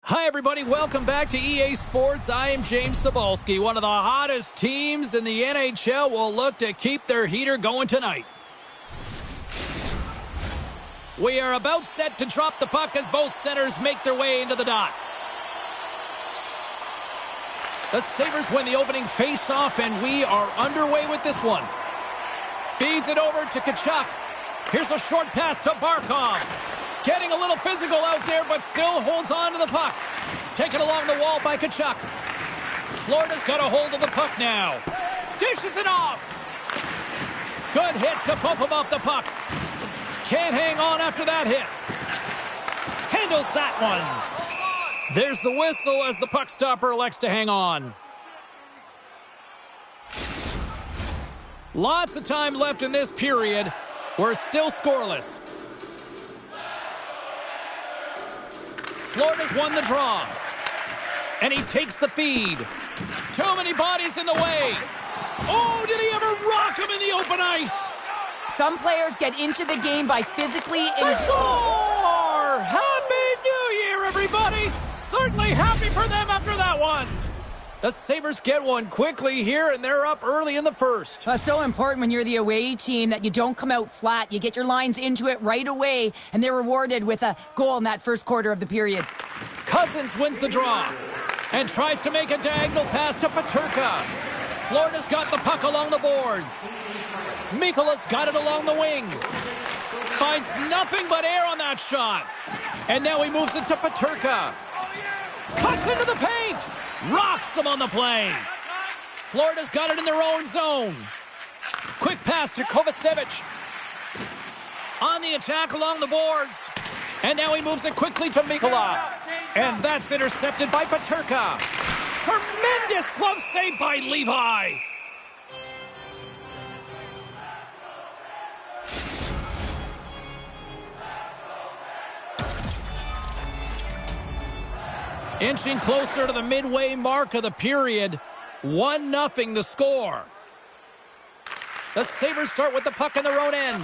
Hi, everybody. Welcome back to EA Sports. I am James Cebulski. One of the hottest teams in the NHL will look to keep their heater going tonight. We are about set to drop the puck as both centers make their way into the dot. The Sabres win the opening face-off, and we are underway with this one. Feeds it over to Tkachuk. Here's a short pass to Barkov. Getting a little physical out there, but still holds on to the puck. Taken along the wall by Tkachuk. Florida's got a hold of the puck now. Dishes it off. Good hit to bump him off the puck. Can't hang on after that hit. Handles that one. There's the whistle as the puck stopper elects to hang on. Lots of time left in this period. We're still scoreless. Florida's won the draw. And he takes the feed. Too many bodies in the way. Oh, did he ever rock him in the open ice? Some players get into the game by physically... They score! Happy New Year, everybody! Certainly happy for them after that one. The Sabres get one quickly here, and they're up early in the first. That's so important when you're the away team that you don't come out flat. You get your lines into it right away, and they're rewarded with a goal in that first quarter of the period. Cousins wins the draw and tries to make a diagonal pass to Peterka. Florida's got the puck along the boards. Mikola's got it along the wing. Finds nothing but air on that shot. And now he moves it to Peterka. Cuts into the paint. Rocks him on the play. Florida's got it in their own zone. Quick pass to Kovacevic. On the attack along the boards. And now he moves it quickly to Mikola. And that's intercepted by Peterka. Tremendous glove save by Levi. Inching closer to the midway mark of the period. 1-0 the score. The Sabres start with the puck in their own end.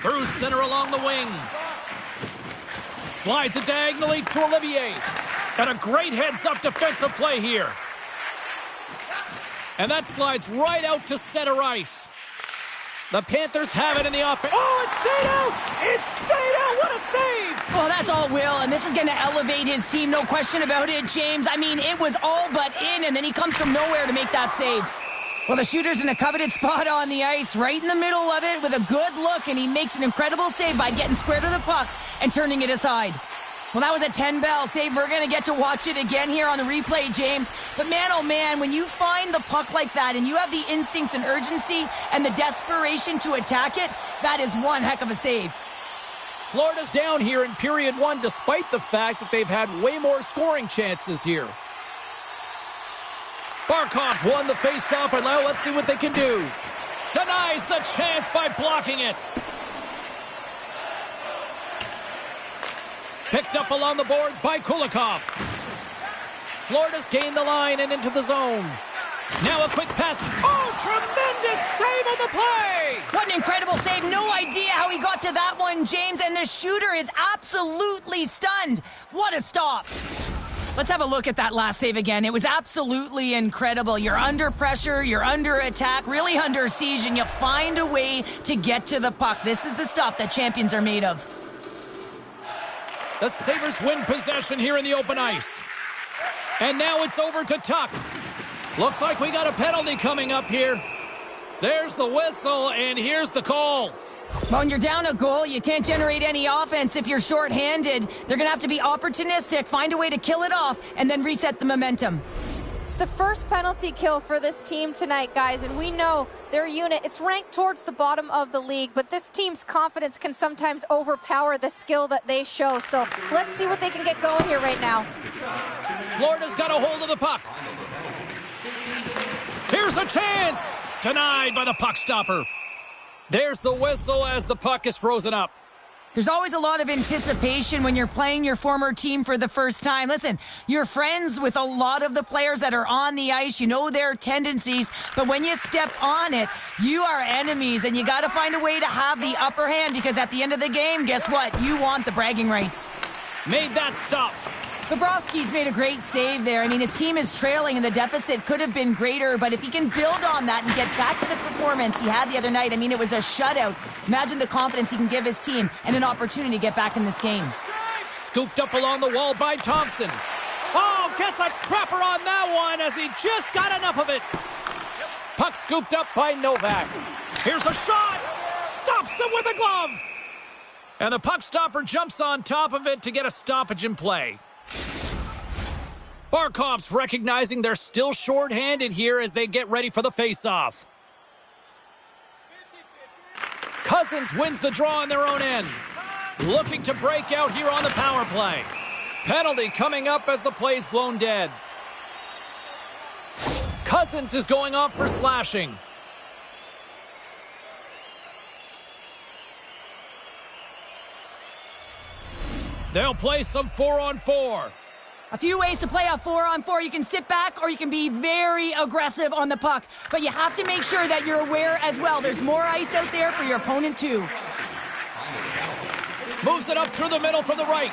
Through center along the wing. Slides it diagonally to Olivier. And a great heads-up defensive play here. And that slides right out to center ice. The Panthers have it in the offense. Oh, it stayed out! It stayed out! What a save! Well, that's all Will, and this is going to elevate his team, no question about it, James. I mean, it was all but in, and then he comes from nowhere to make that save. Well, the shooter's in a coveted spot on the ice, right in the middle of it, with a good look, and he makes an incredible save by getting square to the puck and turning it aside. Well, that was a 10-bell save. We're going to get to watch it again here on the replay, James. But man, oh man, when you find the puck like that and you have the instincts and urgency and the desperation to attack it, that is one heck of a save. Florida's down here in period one, despite the fact that they've had way more scoring chances here. Barkov's won the face-off, and now let's see what they can do. Denies the chance by blocking it. Picked up along the boards by Kulikov. Florida's gained the line and into the zone. Now a quick pass. Oh, tremendous save on the play! What an incredible save. No idea how he got to that one, James, and the shooter is absolutely stunned. What a stop. Let's have a look at that last save again. It was absolutely incredible. You're under pressure, you're under attack, really under siege, and you find a way to get to the puck. This is the stuff that champions are made of. The Sabres win possession here in the open ice. And now it's over to Tuck. Looks like we got a penalty coming up here. There's the whistle, and here's the call. Well, when you're down a goal, you can't generate any offense if you're shorthanded. They're going to have to be opportunistic, find a way to kill it off, and then reset the momentum. It's the first penalty kill for this team tonight, guys, and we know their unit, it's ranked towards the bottom of the league, but this team's confidence can sometimes overpower the skill that they show. So let's see what they can get going here right now. Florida's got a hold of the puck. Here's a chance! Denied by the puck stopper. There's the whistle as the puck is frozen up. There's always a lot of anticipation when you're playing your former team for the first time. Listen, you're friends with a lot of the players that are on the ice. You know their tendencies, but when you step on it, you are enemies, and you got to find a way to have the upper hand, because at the end of the game, guess what? You want the bragging rights. made that stop. Bobrovsky's made a great save there. I mean, his team is trailing, and the deficit could have been greater, but if he can build on that and get back to the performance he had the other night, I mean, it was a shutout. Imagine the confidence he can give his team and an opportunity to get back in this game. Scooped up along the wall by Thompson. Oh, gets a crapper on that one as he just got enough of it. Puck scooped up by Novak. Here's a shot. Stops him with a glove. And the puck stopper jumps on top of it to get a stoppage in play. Barkov's recognizing they're still short-handed here as they get ready for the face-off. Cousins wins the draw on their own end. Looking to break out here on the power play. Penalty coming up as the play's blown dead. Cousins is going off for slashing. They'll play some 4-on-4. A few ways to play a 4-on-4. You can sit back or you can be very aggressive on the puck. But you have to make sure that you're aware as well. There's more ice out there for your opponent too. Moves it up through the middle from the right.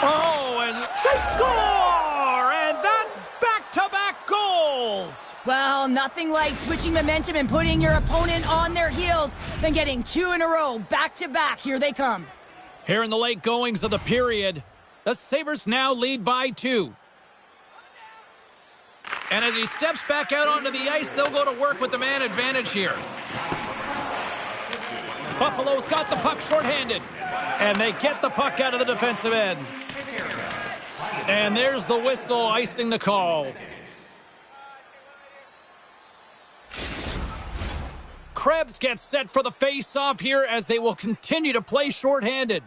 Oh, and they score! And that's back-to-back goals! Well, nothing like switching momentum and putting your opponent on their heels than getting two in a row, back-to-back. Here they come. Here in the late goings of the period, the Sabres now lead by 2. And as he steps back out onto the ice, they'll go to work with the man advantage here. Buffalo's got the puck shorthanded. And they get the puck out of the defensive end. And there's the whistle icing the call. Krebs gets set for the face-off here as they will continue to play shorthanded.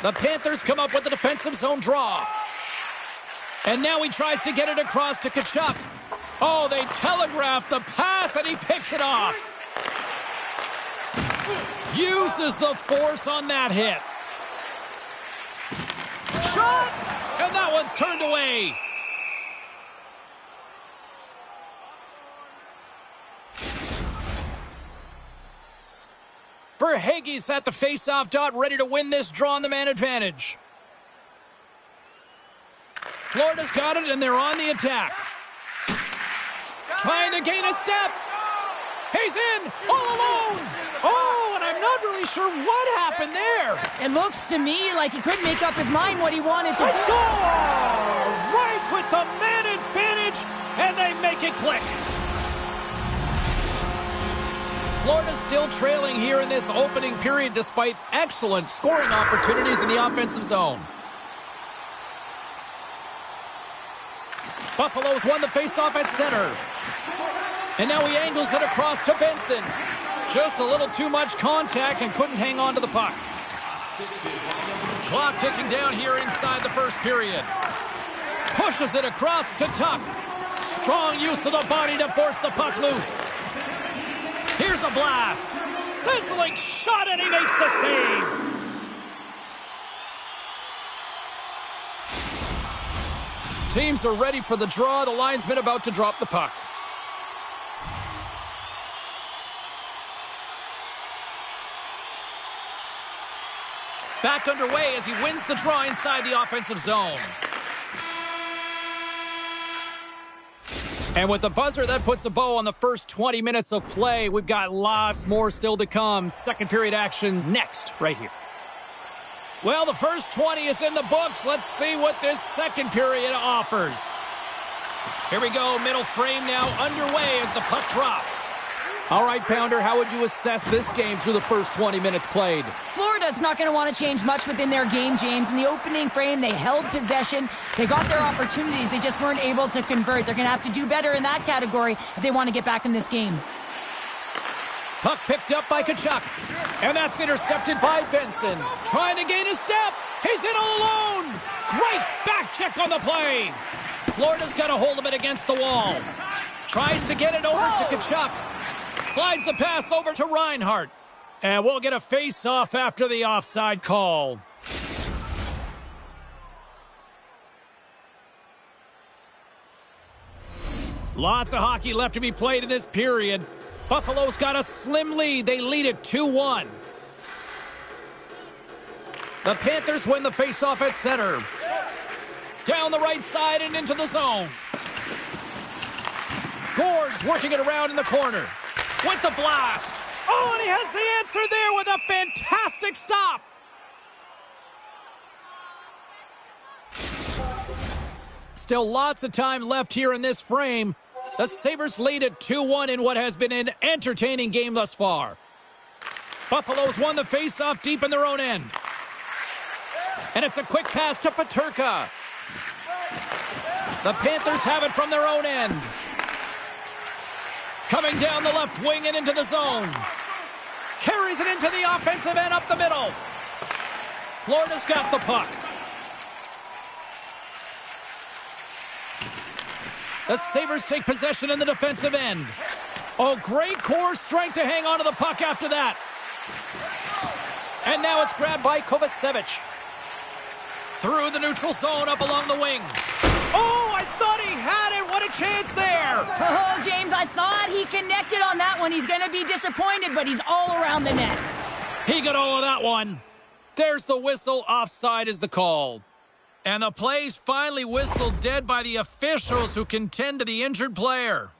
The Panthers come up with the defensive zone draw. And now he tries to get it across to Tkachuk. Oh, they telegraph the pass and he picks it off. Uses the force on that hit. Shot! And that one's turned away. Verhaeghe's at the face-off dot, ready to win this draw on the man advantage. Florida's got it, and they're on the attack. Trying to gain a step. He's in, all alone. Oh, and I'm not really sure what happened there. It looks to me like he couldn't make up his mind what he wanted to do. Score! Right with the man advantage, and they make it click. Florida's still trailing here in this opening period despite excellent scoring opportunities in the offensive zone. Buffalo's won the faceoff at center. And now he angles it across to Benson. Just a little too much contact and couldn't hang on to the puck. Clock ticking down here inside the first period. Pushes it across to Tuck. Strong use of the body to force the puck loose. Here's a blast. Sizzling shot, and he makes the save. Teams are ready for the draw. The linesman about to drop the puck. Back underway as he wins the draw inside the offensive zone. And with the buzzer, that puts a bow on the first 20 minutes of play. We've got lots more still to come. Second period action next, right here. Well, the first 20 is in the books. Let's see what this second period offers. Here we go, middle frame now underway as the puck drops. All right, Pounder, how would you assess this game through the first 20 minutes played? Florida's not going to want to change much within their game, James. In the opening frame, they held possession. They got their opportunities. They just weren't able to convert. They're going to have to do better in that category if they want to get back in this game. Puck picked up by Tkachuk. And that's intercepted by Benson. Trying to gain a step. He's in all alone. Great back check on the play. Florida's got a hold of it against the wall. Tries to get it over to Tkachuk. Slides the pass over to Reinhart. And we'll get a face-off after the offside call. Lots of hockey left to be played in this period. Buffalo's got a slim lead. They lead it 2-1. The Panthers win the faceoff at center. Down the right side and into the zone. Gord's working it around in the corner. With the blast. Oh, and he has the answer there with a fantastic stop. Still lots of time left here in this frame. The Sabres lead at 2-1 in what has been an entertaining game thus far. Buffalo's won the faceoff deep in their own end. And it's a quick pass to Peterka. The Panthers have it from their own end. Coming down the left wing and into the zone. Carries it into the offensive end up the middle. Florida's got the puck. The Sabres take possession in the defensive end. Oh, great core strength to hang on to the puck after that. And now it's grabbed by Kovacevic. Through the neutral zone up along the wing. Oh, I thought he had it. What a chance there. Oh, James, I thought he connected on that one. He's going to be disappointed, but he's all around the net. He got all of that one. There's the whistle. Offside is the call. And the play's finally whistled dead by the officials who can tend to the injured player.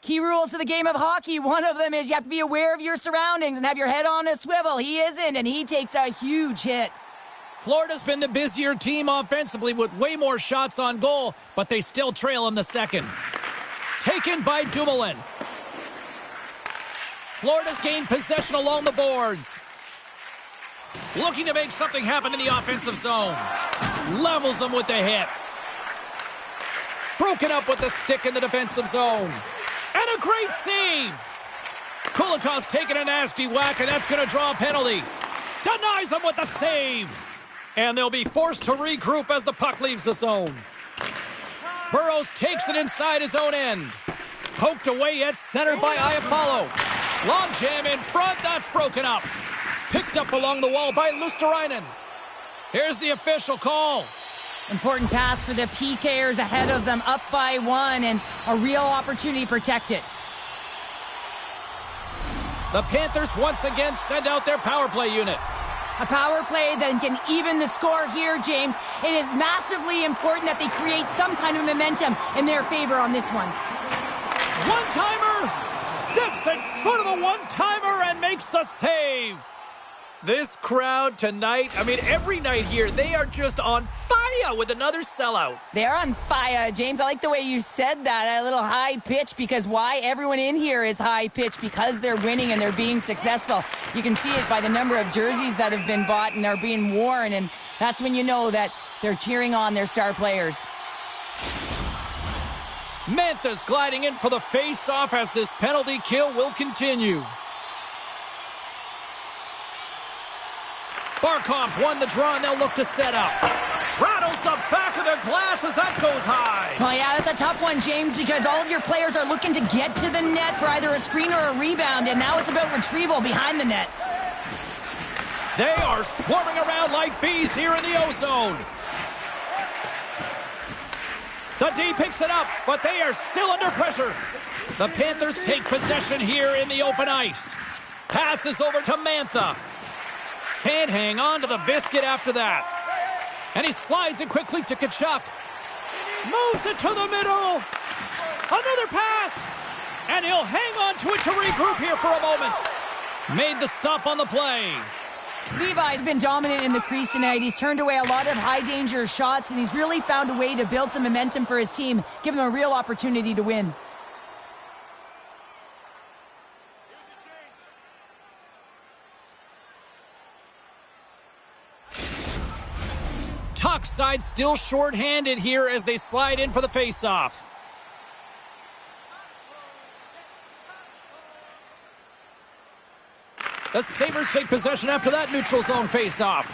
Key rules to the game of hockey. One of them is you have to be aware of your surroundings and have your head on a swivel. He isn't, and he takes a huge hit. Florida's been the busier team offensively with way more shots on goal, but they still trail in the second. Taken by Dumoulin. Florida's gained possession along the boards. Looking to make something happen in the offensive zone. Levels them with the hit. Broken up with the stick in the defensive zone. And a great save. Kulikov's taking a nasty whack, and that's going to draw a penalty. Denies them with the save. And they'll be forced to regroup as the puck leaves the zone. Burrows takes it inside his own end. Poked away at center by Iafallo. Long jam in front, that's broken up. Picked up along the wall by Luosterainen. Here's the official call. Important task for the PKers ahead of them, up by 1, and a real opportunity to protect it. The Panthers once again send out their power play unit. A power play that can even the score here, James. It is massively important that they create some kind of momentum in their favor on this one. One-timer! Steps in front of the one-timer and makes the save. This crowd tonight, I mean, every night here, they are just on fire with another sellout. They're on fire, James. I like the way you said that, a little high pitch, because why? Everyone in here is high pitch because they're winning and they're being successful. You can see it by the number of jerseys that have been bought and are being worn, and that's when you know that they're cheering on their star players. Mantha's gliding in for the face-off as this penalty kill will continue. Barkov's won the draw, and they'll look to set up. Rattles the back of the glass as that goes high. Oh, yeah, that's a tough one, James, because all of your players are looking to get to the net for either a screen or a rebound, and now it's about retrieval behind the net. They are swarming around like bees here in the O-zone. The D picks it up, but they are still under pressure. The Panthers take possession here in the open ice. Passes over to Mantha. Can't hang on to the biscuit after that. And he slides it quickly to Tkachuk. Moves it to the middle. Another pass. And he'll hang on to it to regroup here for a moment. Made the stop on the play. Levi's been dominant in the crease tonight. He's turned away a lot of high-danger shots, and he's really found a way to build some momentum for his team, give him a real opportunity to win. Tuck side still short-handed here as they slide in for the face-off. The Sabres take possession after that neutral zone face-off.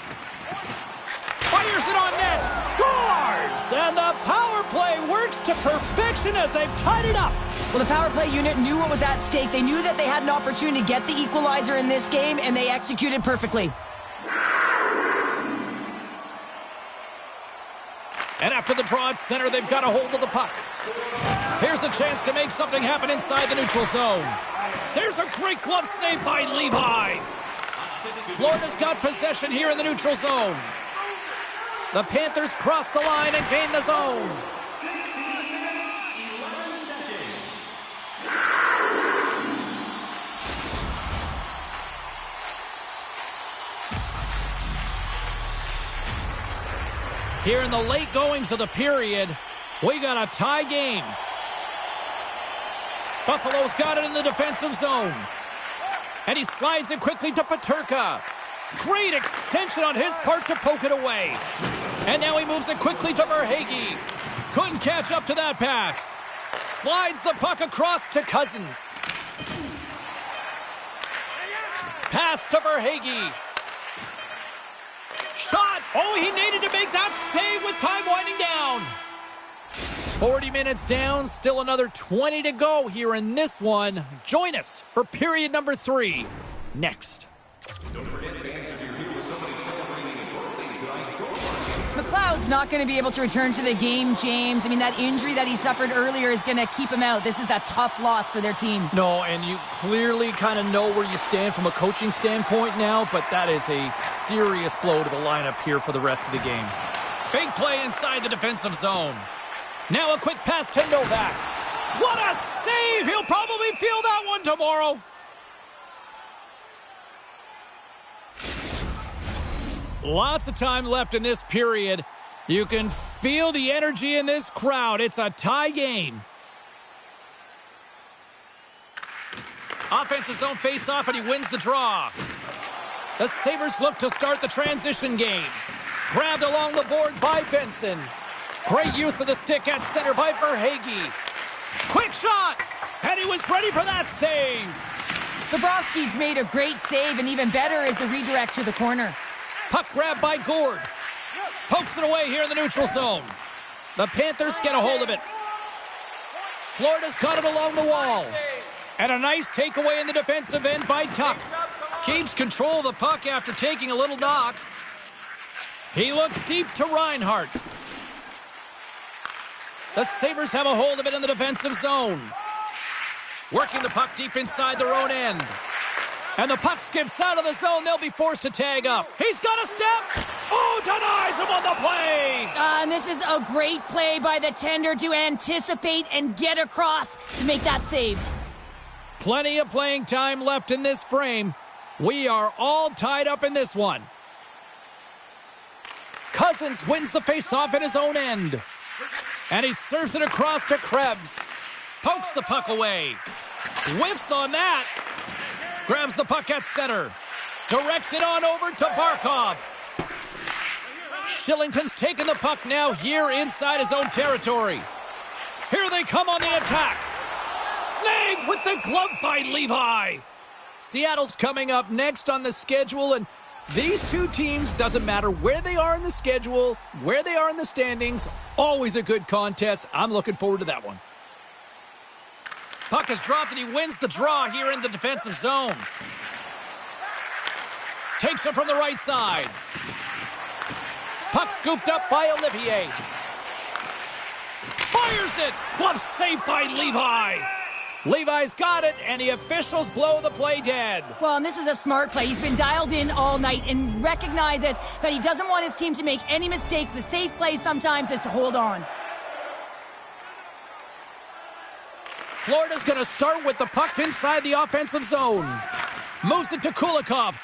Fires it on net. Scores! And the power play works to perfection as they've tied it up. Well, the power play unit knew what was at stake. They knew that they had an opportunity to get the equalizer in this game, and they executed perfectly. And after the draw at center, they've got a hold of the puck. Here's a chance to make something happen inside the neutral zone. There's a great glove save by Levi. Florida's got possession here in the neutral zone. The Panthers cross the line and gain the zone. Here in the late goings of the period, we got a tie game. Buffalo's got it in the defensive zone. And he slides it quickly to Peterka. Great extension on his part to poke it away. And now he moves it quickly to Verhaeghe. Couldn't catch up to that pass. Slides the puck across to Cousins. Pass to Verhaeghe. Shot! Oh, he needed to make that save with time winding down. 40 minutes down, still another 20 to go here in this one. Join us for period number 3 next. Don't forget, fans, if you're here with somebody celebrating a birthday tonight, go McLeod's not going to be able to return to the game, James. I mean, that injury that he suffered earlier is going to keep him out. This is a tough loss for their team. No, and you clearly kind of know where you stand from a coaching standpoint now, but that is a serious blow to the lineup here for the rest of the game. Big play inside the defensive zone. Now a quick pass to Novak. What a save! He'll probably feel that one tomorrow. Lots of time left in this period. You can feel the energy in this crowd. It's a tie game. Offensive zone face-off, and he wins the draw. The Sabres look to start the transition game. Grabbed along the boards by Benson. Great use of the stick at center by Verhaeghe. Quick shot, and he was ready for that save. Bobrovsky's made a great save, and even better is the redirect to the corner. Puck grab by Gourde. Pokes it away here in the neutral zone. The Panthers get a hold of it. Florida's got it along the wall. And a nice takeaway in the defensive end by Tuck. Keeps control of the puck after taking a little knock. He looks deep to Reinhart. The Sabres have a hold of it in the defensive zone. Working the puck deep inside their own end. And the puck skips out of the zone. They'll be forced to tag up. He's got a step. Oh, denies him on the play. And this is a great play by the tender to anticipate and get across to make that save. Plenty of playing time left in this frame. We are all tied up in this one. Cousins wins the faceoff at his own end. And he serves it across to Krebs. Pokes the puck away. Whiffs on that. Grabs the puck at center. Directs it on over to Barkov. Shillington's taking the puck now here inside his own territory. Here they come on the attack. Snagged with the glove by Levi. Seattle's coming up next on the schedule, and these two teams, doesn't matter where they are in the schedule, where they are in the standings, always a good contest. I'm looking forward to that one. Puck is dropped, and he wins the draw here in the defensive zone. Takes him from the right side. Puck scooped up by Olivier. Fires it! Glove saved by Levi. Levi's got it, and the officials blow the play dead. Well, and this is a smart play. He's been dialed in all night and recognizes that he doesn't want his team to make any mistakes. The safe play sometimes is to hold on. Florida's going to start with the puck inside the offensive zone. Moves it to Kulikov.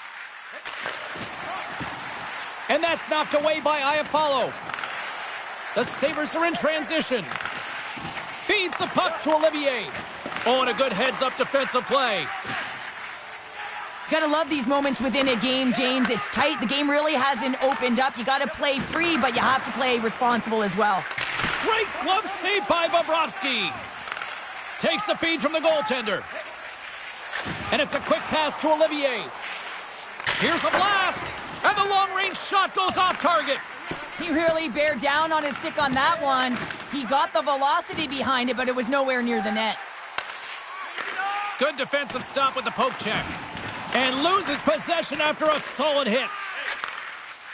And that's knocked away by Iafallo. The Sabres are in transition. Feeds the puck to Olivier. Oh, and a good heads-up defensive play. Gotta love these moments within a game, James. It's tight. The game really hasn't opened up. You gotta play free, but you have to play responsible as well. Great glove save by Bobrovsky. Takes the feed from the goaltender. And it's a quick pass to Olivier. Here's a blast. And the long-range shot goes off target. He really bear down on his stick on that one. He got the velocity behind it, but it was nowhere near the net. Good defensive stop with the poke check. And loses possession after a solid hit.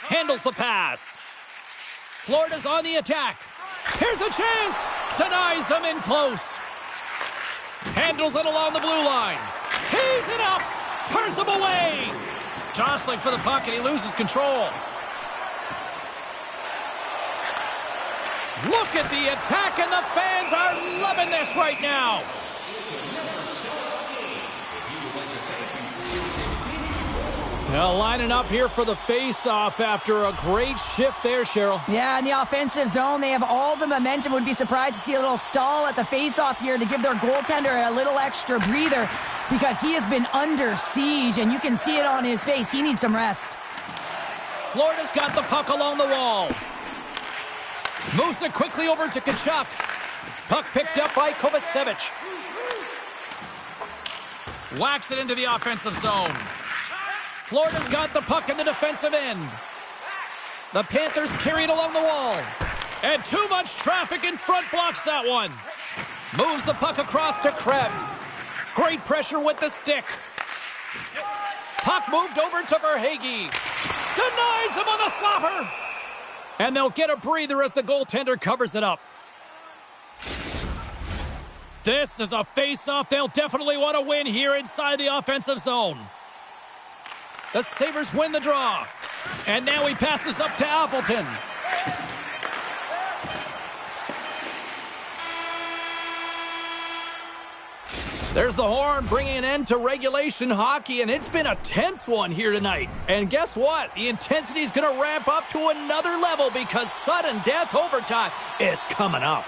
Handles the pass. Florida's on the attack. Here's a chance. Denies him in close. Handles it along the blue line. Tees it up. Turns him away. Jostling for the puck, and he loses control. Look at the attack, and the fans are loving this right now. Now lining up here for the face-off after a great shift there, Cheryl. Yeah, in the offensive zone, they have all the momentum. Would be surprised to see a little stall at the face-off here to give their goaltender a little extra breather because he has been under siege, and you can see it on his face. He needs some rest. Florida's got the puck along the wall. Moves it quickly over to Tkachuk. Puck picked up by Kovacevic. Whacks it into the offensive zone. Florida's got the puck in the defensive end. The Panthers carry it along the wall. And too much traffic in front blocks that one. Moves the puck across to Krebs. Great pressure with the stick. Puck moved over to Verhaeghe. Denies him on the slapper. And they'll get a breather as the goaltender covers it up. This is a face-off they'll definitely want to win here inside the offensive zone. The Sabres win the draw. And now he passes up to Appleton. There's the horn bringing an end to regulation hockey, and it's been a tense one here tonight. And guess what? The intensity is going to ramp up to another level because sudden death overtime is coming up.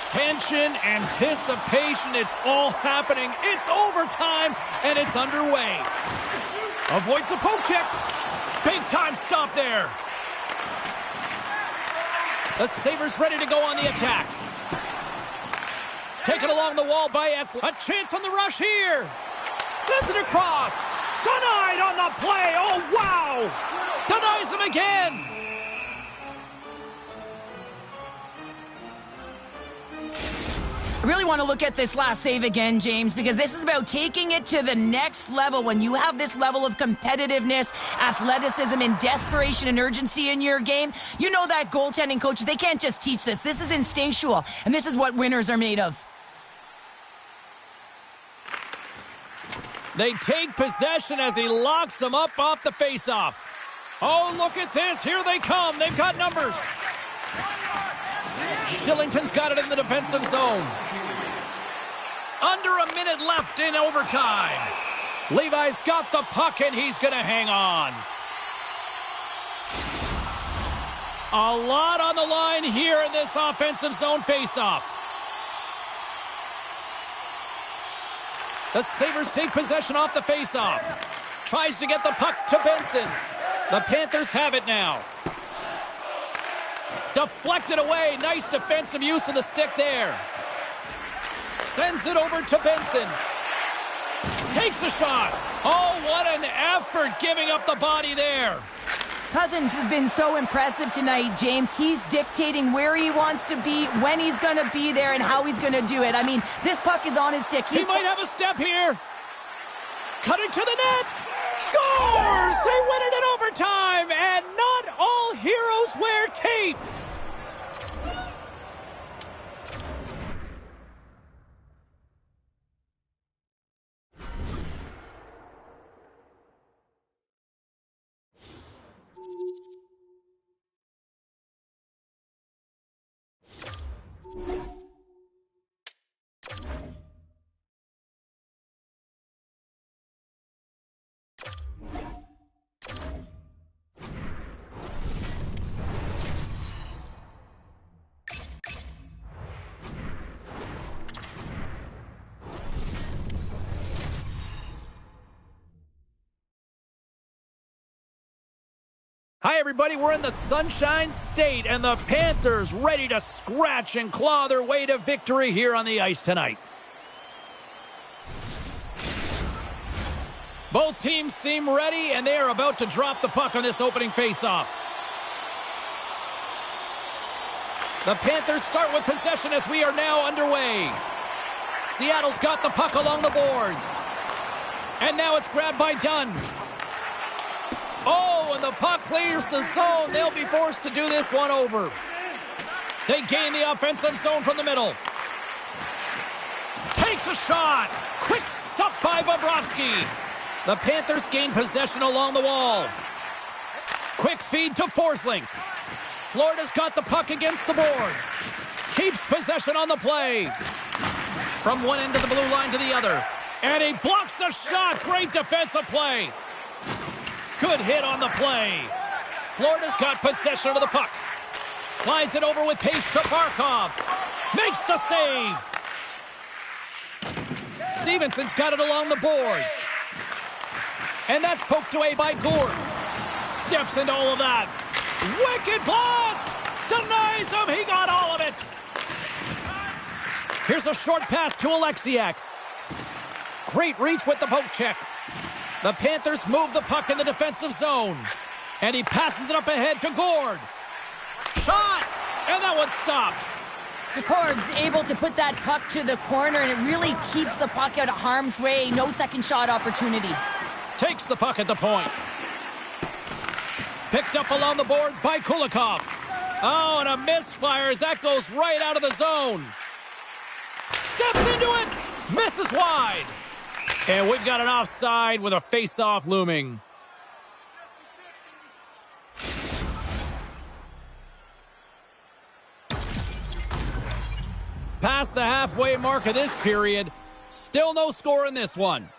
Tension, anticipation, it's all happening. It's overtime, and it's underway. Avoids the poke check. Big time stop there. The Sabres ready to go on the attack. Taken along the wall by a chance on the rush here. Sends it across. Denied on the play. Oh, wow. Denies him again. I really want to look at this last save again, James, because this is about taking it to the next level. When you have this level of competitiveness, athleticism, and desperation and urgency in your game, you know that goaltending coaches, they can't just teach this. This is instinctual, and this is what winners are made of. They take possession as he locks them up off the faceoff. Oh, look at this. Here they come. They've got numbers. Shillington's got it in the defensive zone. Under a minute left in overtime. Levi's got the puck, and he's going to hang on. A lot on the line here in this offensive zone faceoff. The Sabres take possession off the faceoff. Tries to get the puck to Benson. The Panthers have it now. Deflected away. Nice defensive use of the stick there. Sends it over to Benson. Takes a shot. Oh, what an effort giving up the body there. Cousins has been so impressive tonight, James. He's dictating where he wants to be, when he's going to be there, and how he's going to do it. I mean, this puck is on his stick. He might have a step here. Cutting to the net. Scores! They win it in overtime, and not all heroes wear capes. Hi, everybody. We're in the Sunshine State, and the Panthers ready to scratch and claw their way to victory here on the ice tonight. Both teams seem ready, and they are about to drop the puck on this opening faceoff. The Panthers start with possession as we are now underway. Seattle's got the puck along the boards. And now it's grabbed by Dunn. Oh, and the puck clears the zone. They'll be forced to do this one over. They gain the offensive zone from the middle. Takes a shot. Quick stop by Bobrovsky. The Panthers gain possession along the wall. Quick feed to Forsling. Florida's got the puck against the boards. Keeps possession on the play. From one end of the blue line to the other. And he blocks the shot. Great defensive play. Good hit on the play. Florida's got possession of the puck. Slides it over with pace to Barkov. Makes the save. Stevenson's got it along the boards. And that's poked away by Gourde. Steps into all of that. Wicked blast! Denies him. He got all of it. Here's a short pass to Alexiak. Great reach with the poke check. The Panthers move the puck in the defensive zone. And he passes it up ahead to Gourde. Shot! And that one's stopped. Gourde's able to put that puck to the corner, and it really keeps the puck out of harm's way. No second shot opportunity. Takes the puck at the point. Picked up along the boards by Kulikov. Oh, and a misfire as that goes right out of the zone. Steps into it. Misses wide. And we've got an offside with a face-off looming. Past the halfway mark of this period. Still no score in this one.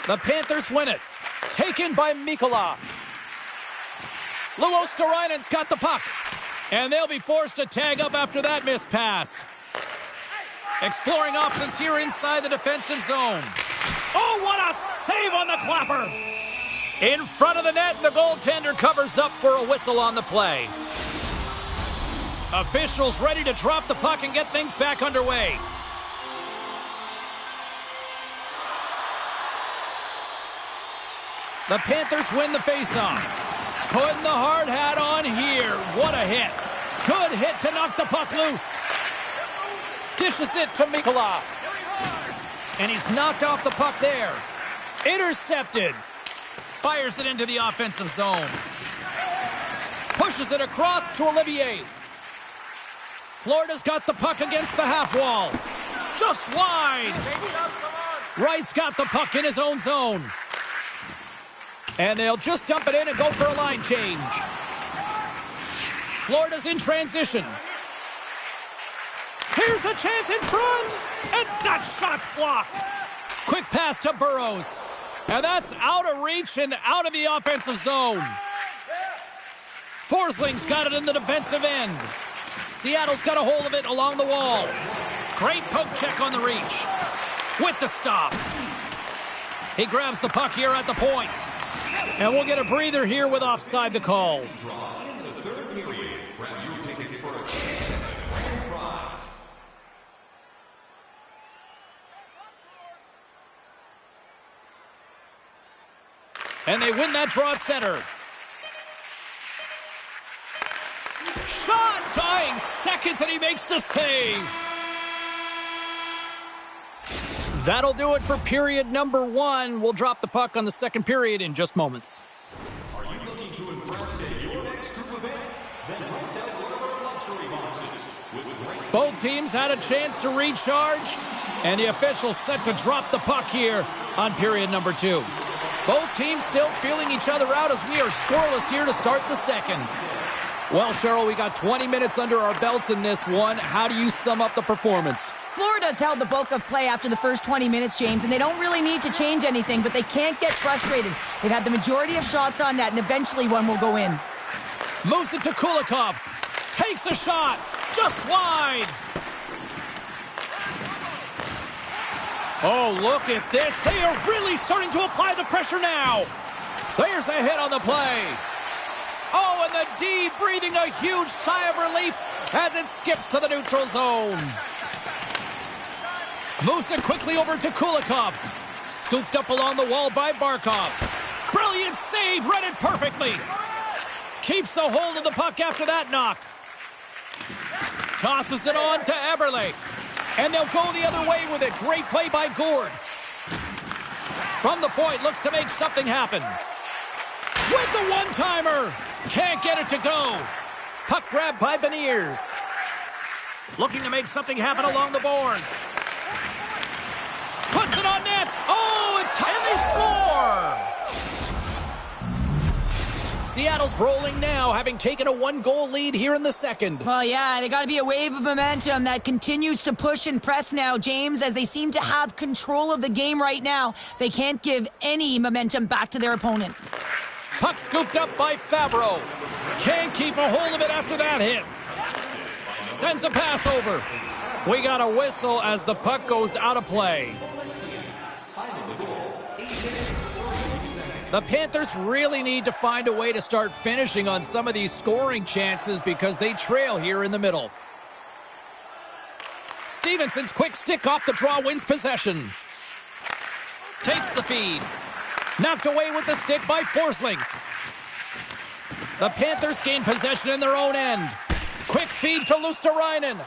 The Panthers win it. Taken by Mikkola. Luosterainen's got the puck. And they'll be forced to tag up after that missed pass. Exploring options here inside the defensive zone. Oh, what a save on the clapper! In front of the net, and the goaltender covers up for a whistle on the play. Officials ready to drop the puck and get things back underway. The Panthers win the faceoff. Putting the hard hat on here. What a hit. Good hit to knock the puck loose. Dishes it to Mikkola. And he's knocked off the puck there. Intercepted. Fires it into the offensive zone. Pushes it across to Olivier. Florida's got the puck against the half wall. Just wide. Wright's got the puck in his own zone. And they'll just dump it in and go for a line change. Florida's in transition. Here's a chance in front. And that shot's blocked. Quick pass to Burrows. And that's out of reach and out of the offensive zone. Forsling's got it in the defensive end. Seattle's got a hold of it along the wall. Great poke check on the reach. With the stop. He grabs the puck here at the point. And we'll get a breather here with offside the call. In the third period, grab your tickets for a chance at the grand prize. And they win that draw at center. Shot! Dying seconds, and he makes the save. That'll do it for period number one. We'll drop the puck on the second period in just moments. Are you looking to impress at your next group event? Then rent out one of our luxury boxes. With great... Both teams had a chance to recharge, and the officials set to drop the puck here on period number two. Both teams still feeling each other out as we are scoreless here to start the second. Well, Cheryl, we got 20 minutes under our belts in this one. How do you sum up the performance? Florida's held the bulk of play after the first 20 minutes, James, and they don't really need to change anything, but they can't get frustrated. They've had the majority of shots on net, and eventually one will go in. Moves it to Kulikov. Takes a shot. Just wide. Oh, look at this. They are really starting to apply the pressure now. There's a hit on the play. Oh, and the D breathing a huge sigh of relief as it skips to the neutral zone. Moves it quickly over to Kulikov. Scooped up along the wall by Barkov. Brilliant save, read it perfectly. Keeps a hold of the puck after that knock. Tosses it on to Eberle. And they'll go the other way with it. Great play by Gourde. From the point, looks to make something happen. With the one-timer. Can't get it to go. Puck grab by Beniers. Looking to make something happen along the boards. Puts it on net. Seattle's rolling now, having taken a 1-goal lead here in the second. Well, yeah, they got to be a wave of momentum that continues to push and press now, James, as they seem to have control of the game right now. They can't give any momentum back to their opponent. Puck scooped up by Fabro. Can't keep a hold of it after that hit. Sends a pass over. We got a whistle as the puck goes out of play. The Panthers really need to find a way to start finishing on some of these scoring chances because they trail here in the middle. Stevenson's quick stick off the draw wins possession. Takes the feed. Knocked away with the stick by Forsling. The Panthers gain possession in their own end. Quick feed to Luosterainen.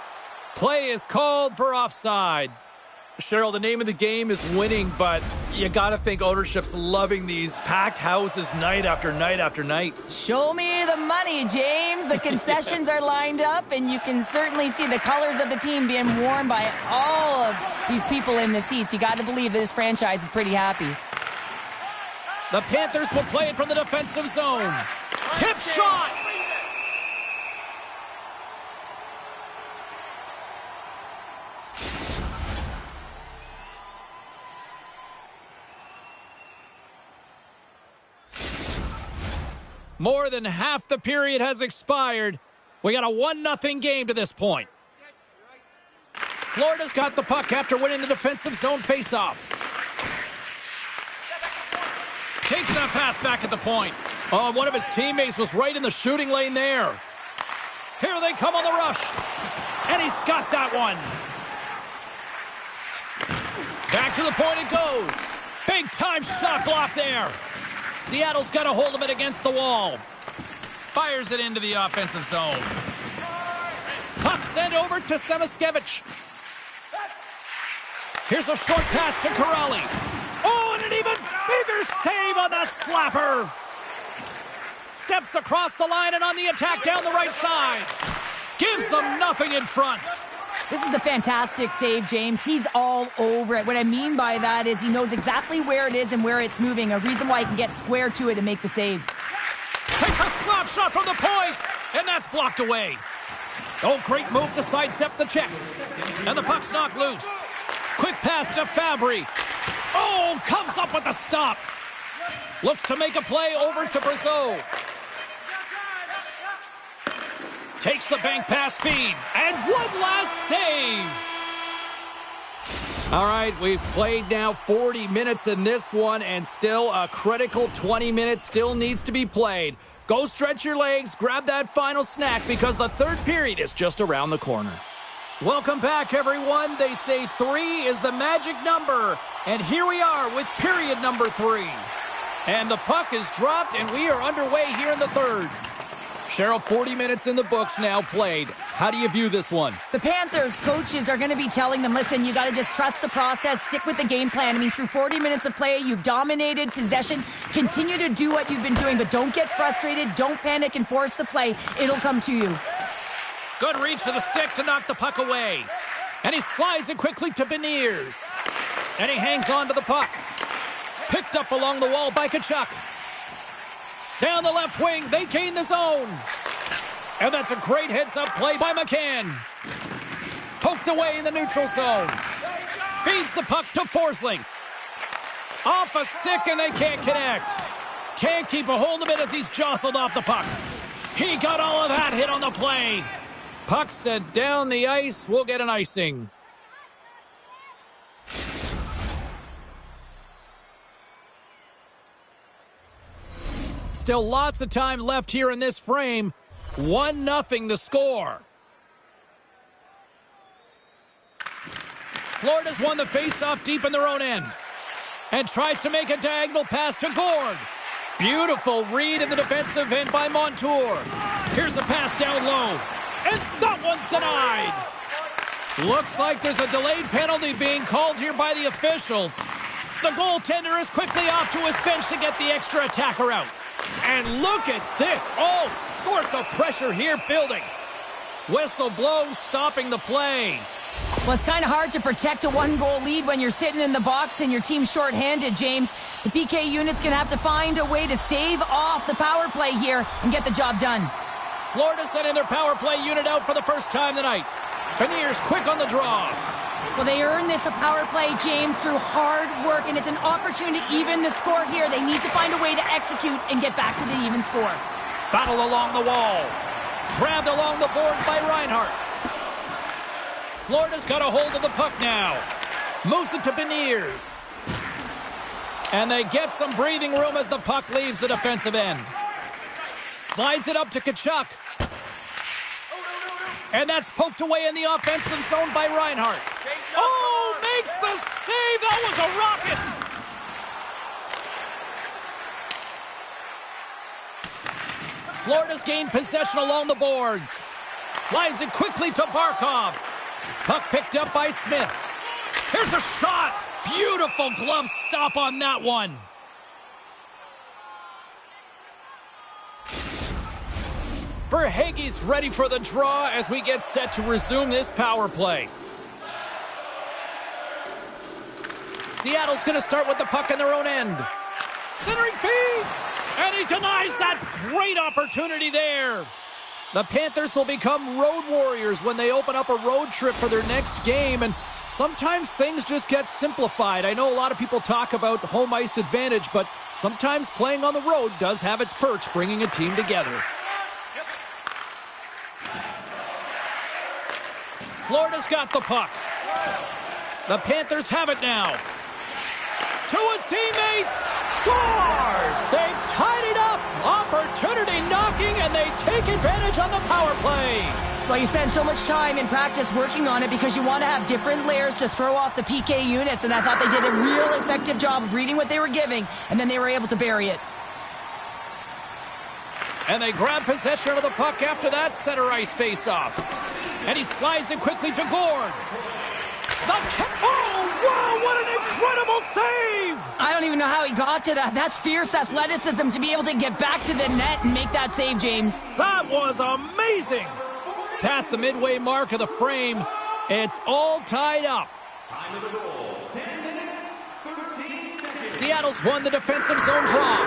Play is called for offside. Cheryl, the name of the game is winning, but you got to think ownership's loving these packed houses night after night after night. Show me the money, James. The concessions are lined up, and you can certainly see the colors of the team being worn by all of these people in the seats. You got to believe this franchise is pretty happy. The Panthers will play it from the defensive zone. Tip shot! More than half the period has expired. We got a 1-0 game to this point. Florida's got the puck after winning the defensive zone faceoff. Takes that pass back at the point. Oh, one of his teammates was right in the shooting lane there. Here they come on the rush. And he's got that one. Back to the point it goes. Big time shot block there. Seattle's got a hold of it against the wall. Fires it into the offensive zone. Puck sent over to Semaskevich. Here's a short pass to Corrali. Oh, and an even bigger save on the slapper. Steps across the line and on the attack down the right side. Gives them nothing in front. This is a fantastic save, James. He's all over it. What I mean by that is he knows exactly where it is and where it's moving. A reason why he can get square to it and make the save. Takes a slap shot from the point, and that's blocked away. Oh, great move to sidestep the check. And the puck's knocked loose. Quick pass to Fabry. Oh, comes up with the stop. Looks to make a play over to Brazeau. Takes the bank pass feed. And one last save. All right, we've played now 40 minutes in this one, and still a critical 20 minutes still needs to be played. Go stretch your legs, grab that final snack, because the third period is just around the corner. Welcome back, everyone. They say 3 is the magic number, and here we are with period number 3. And the puck is dropped, and we are underway here in the third. Cheryl, 40 minutes in the books now played. How do you view this one? The Panthers coaches are going to be telling them, listen, you got to just trust the process, stick with the game plan. I mean, through 40 minutes of play, you've dominated possession. Continue to do what you've been doing, but don't get frustrated. Don't panic and force the play. It'll come to you. Good reach to the stick to knock the puck away. And he slides it quickly to Beniers. And he hangs on to the puck. Picked up along the wall by Tkachuk. Down the left wing, they gain the zone. And that's a great heads-up play by McCann. Poked away in the neutral zone. Feeds the puck to Forsling. Off a stick, and they can't connect. Can't keep a hold of it as he's jostled off the puck. He got all of that hit on the play. Puck sent down the ice. We'll get an icing. Still lots of time left here in this frame. 1-0 the score. Florida's won the faceoff deep in their own end. And tries to make a diagonal pass to Gord. Beautiful read in the defensive end by Montour. Here's a pass down low. And that one's denied. Looks like there's a delayed penalty being called here by the officials. The goaltender is quickly off to his bench to get the extra attacker out. And look at this. All sorts of pressure here building. Whistle blows, stopping the play. Well, it's kind of hard to protect a one-goal lead when you're sitting in the box and your team's shorthanded, James. The PK unit's going to have to find a way to stave off the power play here and get the job done. Florida sending their power play unit out for the first time tonight. Beniers quick on the draw. Well, they earned this a power play, James, through hard work, and it's an opportunity to even the score here. They need to find a way to execute and get back to the even score. Battle along the wall. Grabbed along the board by Reinhart. Florida's got a hold of the puck now. Moves it to Beniers. And they get some breathing room as the puck leaves the defensive end. Slides it up to Tkachuk. And that's poked away in the offensive zone by Reinhart. Oh, makes the save. That was a rocket. Florida's gained possession along the boards. Slides it quickly to Barkov. Puck picked up by Smith. Here's a shot. Beautiful glove stop on that one. Verhaeghe's ready for the draw as we get set to resume this power play. Seattle's going to start with the puck in their own end. Centering feed! And he denies that great opportunity there. The Panthers will become road warriors when they open up a road trip for their next game, and sometimes things just get simplified. I know a lot of people talk about home ice advantage, but sometimes playing on the road does have its perks, bringing a team together. Florida's got the puck. The Panthers have it now. To his teammate. Scores! They've tied it up. Opportunity knocking, and they take advantage on the power play. Well, you spend so much time in practice working on it because you want to have different layers to throw off the PK units, and I thought they did a real effective job of reading what they were giving, and then they were able to bury it. And they grab possession of the puck after that center ice face-off. And he slides it quickly to Gord. Oh, wow, what an incredible save! I don't even know how he got to that. That's fierce athleticism to be able to get back to the net and make that save, James. That was amazing! Past the midway mark of the frame, it's all tied up. Time of the goal, 10 minutes, 13 seconds. Seattle's won the defensive zone draw.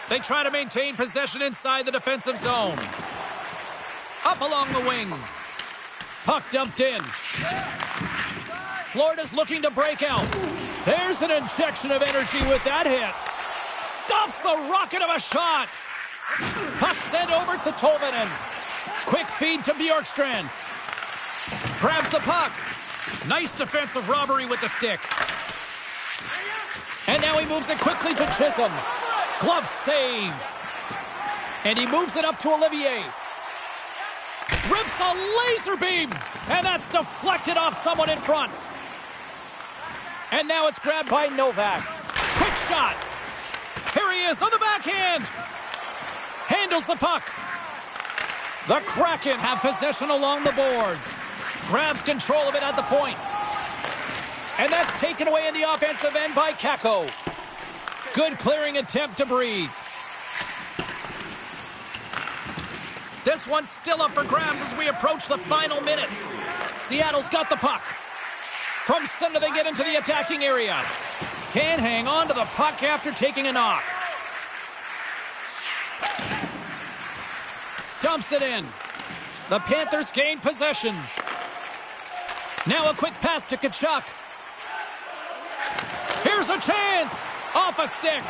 They try to maintain possession inside the defensive zone. Up along the wing. Puck dumped in. Florida's looking to break out. There's an injection of energy with that hit. Stops the rocket of a shot. Puck sent over to Tolvanen. Quick feed to Bjorkstrand. Grabs the puck. Nice defensive robbery with the stick. And now he moves it quickly to Chisholm. Glove save. And he moves it up to Olivier. Rips a laser beam. And that's deflected off someone in front. And now it's grabbed by Novak. Quick shot. Here he is on the backhand. Handles the puck. The Kraken have possession along the boards. Grabs control of it at the point. And that's taken away in the offensive end by Kakko. Good clearing attempt to breathe. This one's still up for grabs as we approach the final minute. Seattle's got the puck. From center they get into the attacking area. Can't hang on to the puck after taking a knock. Dumps it in. The Panthers gain possession. Now a quick pass to Tkachuk. Here's a chance. Off a stick.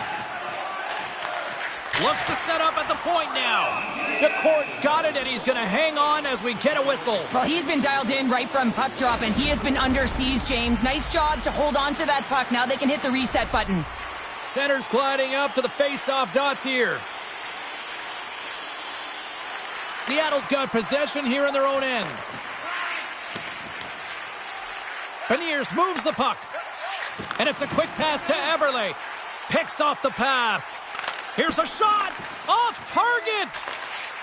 Looks to set up at the point now. The court's got it, and he's going to hang on as we get a whistle. Well, he's been dialed in right from puck drop, and he has been under siege, James. Nice job to hold on to that puck. Now they can hit the reset button. Center's gliding up to the face-off dots here. Seattle's got possession here in their own end. Beniers moves the puck. And it's a quick pass to Eberle. Picks off the pass. Here's a shot. Off target.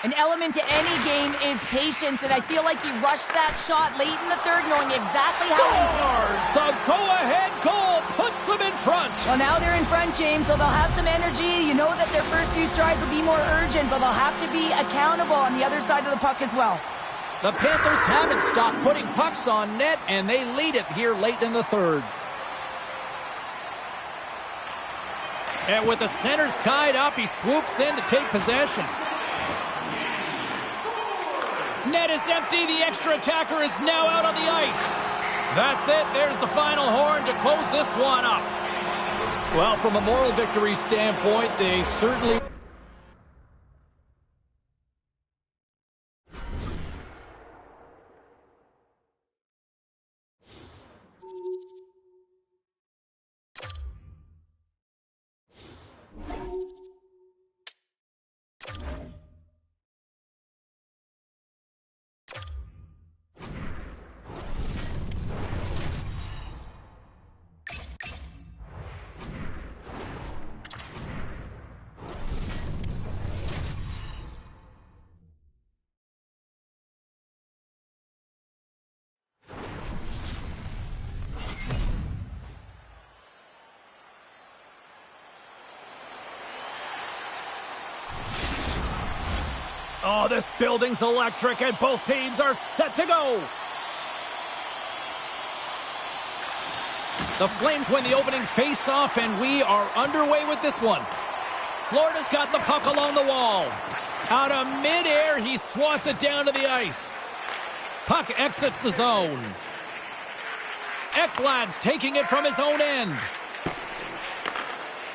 An element to any game is patience, and I feel like he rushed that shot late in the third, knowing exactly how... Scores! The go-ahead goal puts them in front. Well, now they're in front, James, so they'll have some energy. You know that their first few strides will be more urgent, but they'll have to be accountable on the other side of the puck as well. The Panthers haven't stopped putting pucks on net, and they lead it here late in the third. And with the centers tied up, he swoops in to take possession. Net is empty. The extra attacker is now out on the ice. That's it. There's the final horn to close this one up. Well, from a moral victory standpoint, they certainly... Oh, this building's electric, and both teams are set to go. The Flames win the opening face-off, and we are underway with this one. Florida's got the puck along the wall. Out of midair, he swats it down to the ice. Puck exits the zone. Ekblad's taking it from his own end.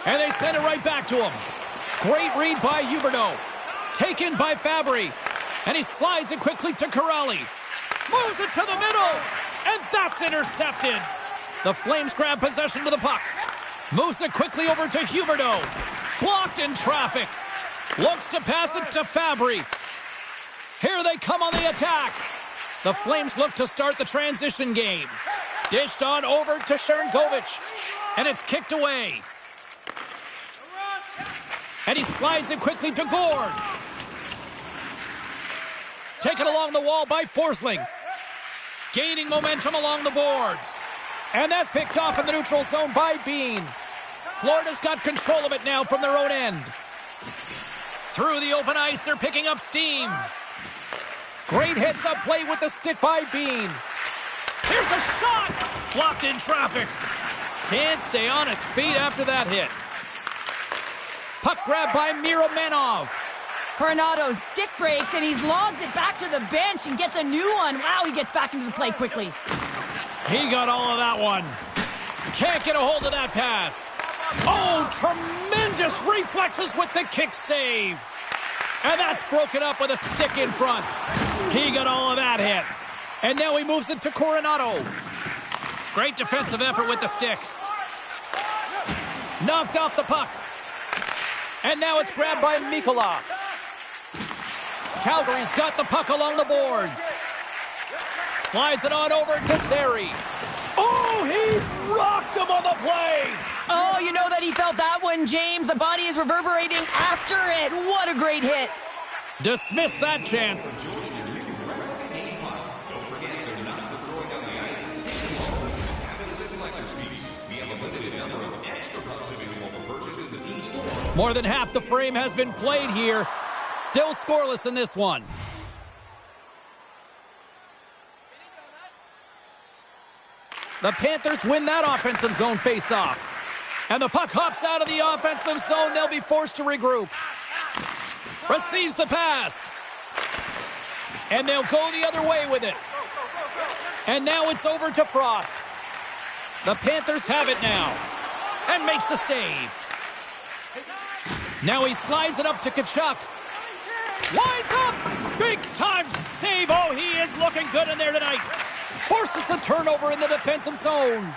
And they send it right back to him. Great read by Huberdeau. Taken by Fabry. And he slides it quickly to Corelli. Moves it to the middle. And that's intercepted. The Flames grab possession of the puck. Moves it quickly over to Huberdeau. Blocked in traffic. Looks to pass it to Fabry. Here they come on the attack. The Flames look to start the transition game. Dished on over to Sharangovich. And it's kicked away. And he slides it quickly to Gord. Taken along the wall by Forsling. Gaining momentum along the boards. And that's picked off in the neutral zone by Bean. Florida's got control of it now from their own end. Through the open ice, they're picking up steam. Great heads-up play with the stick by Bean. Here's a shot! Blocked in traffic. Can't stay on his feet after that hit. Puck grab by Miromanov. Coronado stick breaks, and he logs it back to the bench and gets a new one. Wow, he gets back into the play quickly. He got all of that one. Can't get a hold of that pass. Oh, tremendous reflexes with the kick save. And that's broken up with a stick in front. He got all of that hit. And now he moves it to Coronado. Great defensive effort with the stick. Knocked off the puck. And now it's grabbed by Mikkola. Calgary's got the puck along the boards. Slides it on over to Seri. Oh, he rocked him on the play. Oh, you know that he felt that one, James. The body is reverberating after it. What a great hit. Dismiss that chance. More than half the frame has been played here. Still scoreless in this one. The Panthers win that offensive zone face-off. And the puck hops out of the offensive zone. They'll be forced to regroup. Receives the pass. And they'll go the other way with it. And now it's over to Frost. The Panthers have it now. And makes the save. Now he slides it up to Tkachuk. Winds up! Big-time save. Oh, he is looking good in there tonight. Forces the turnover in the defensive zone.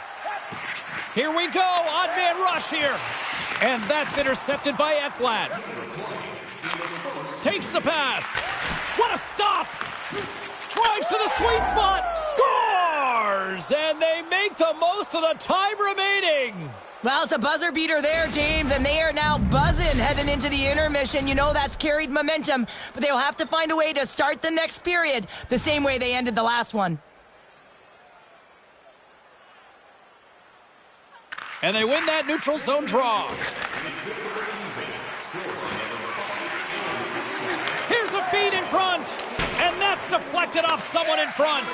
Here we go. Odd man rush here. And that's intercepted by Ekblad. Takes the pass. What a stop! Drives to the sweet spot. Scores! And they make the most of the time remaining. Well, it's a buzzer beater there, James, and they are now buzzing heading into the intermission. You know that's carried momentum, but they'll have to find a way to start the next period the same way they ended the last one. And they win that neutral zone draw. Here's a feed in front, and that's That's deflected off someone in front.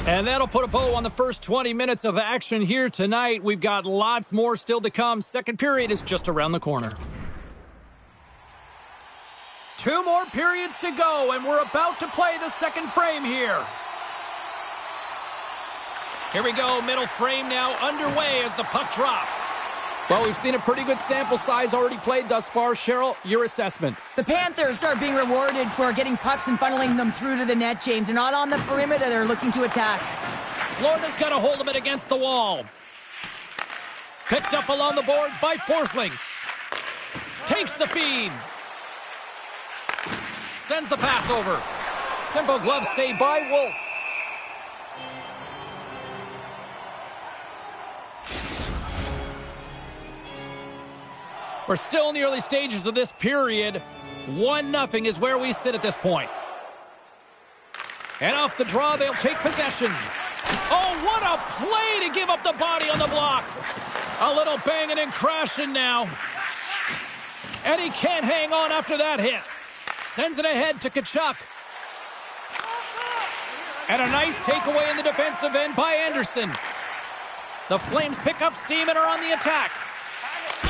And that'll put a bow on the first 20 minutes of action here tonight. We've got lots more still to come. Second period is just around the corner. 2 more periods to go, and we're about to play the second frame here. Here we go, middle frame now underway as the puck drops. Well, we've seen a pretty good sample size already played thus far. Cheryl, your assessment. The Panthers are being rewarded for getting pucks and funneling them through to the net, James. They're not on the perimeter. They're looking to attack. Florida's got a hold of it against the wall. Picked up along the boards by Forsling. Takes the feed. Sends the pass over. Simple glove save by Wolf. We're still in the early stages of this period. 1-0 is where we sit at this point. And off the draw, they'll take possession. Oh, what a play to give up the body on the block. A little banging and crashing now. And he can't hang on after that hit. Sends it ahead to Tkachuk. And a nice takeaway in the defensive end by Anderson. The Flames pick up steam and are on the attack.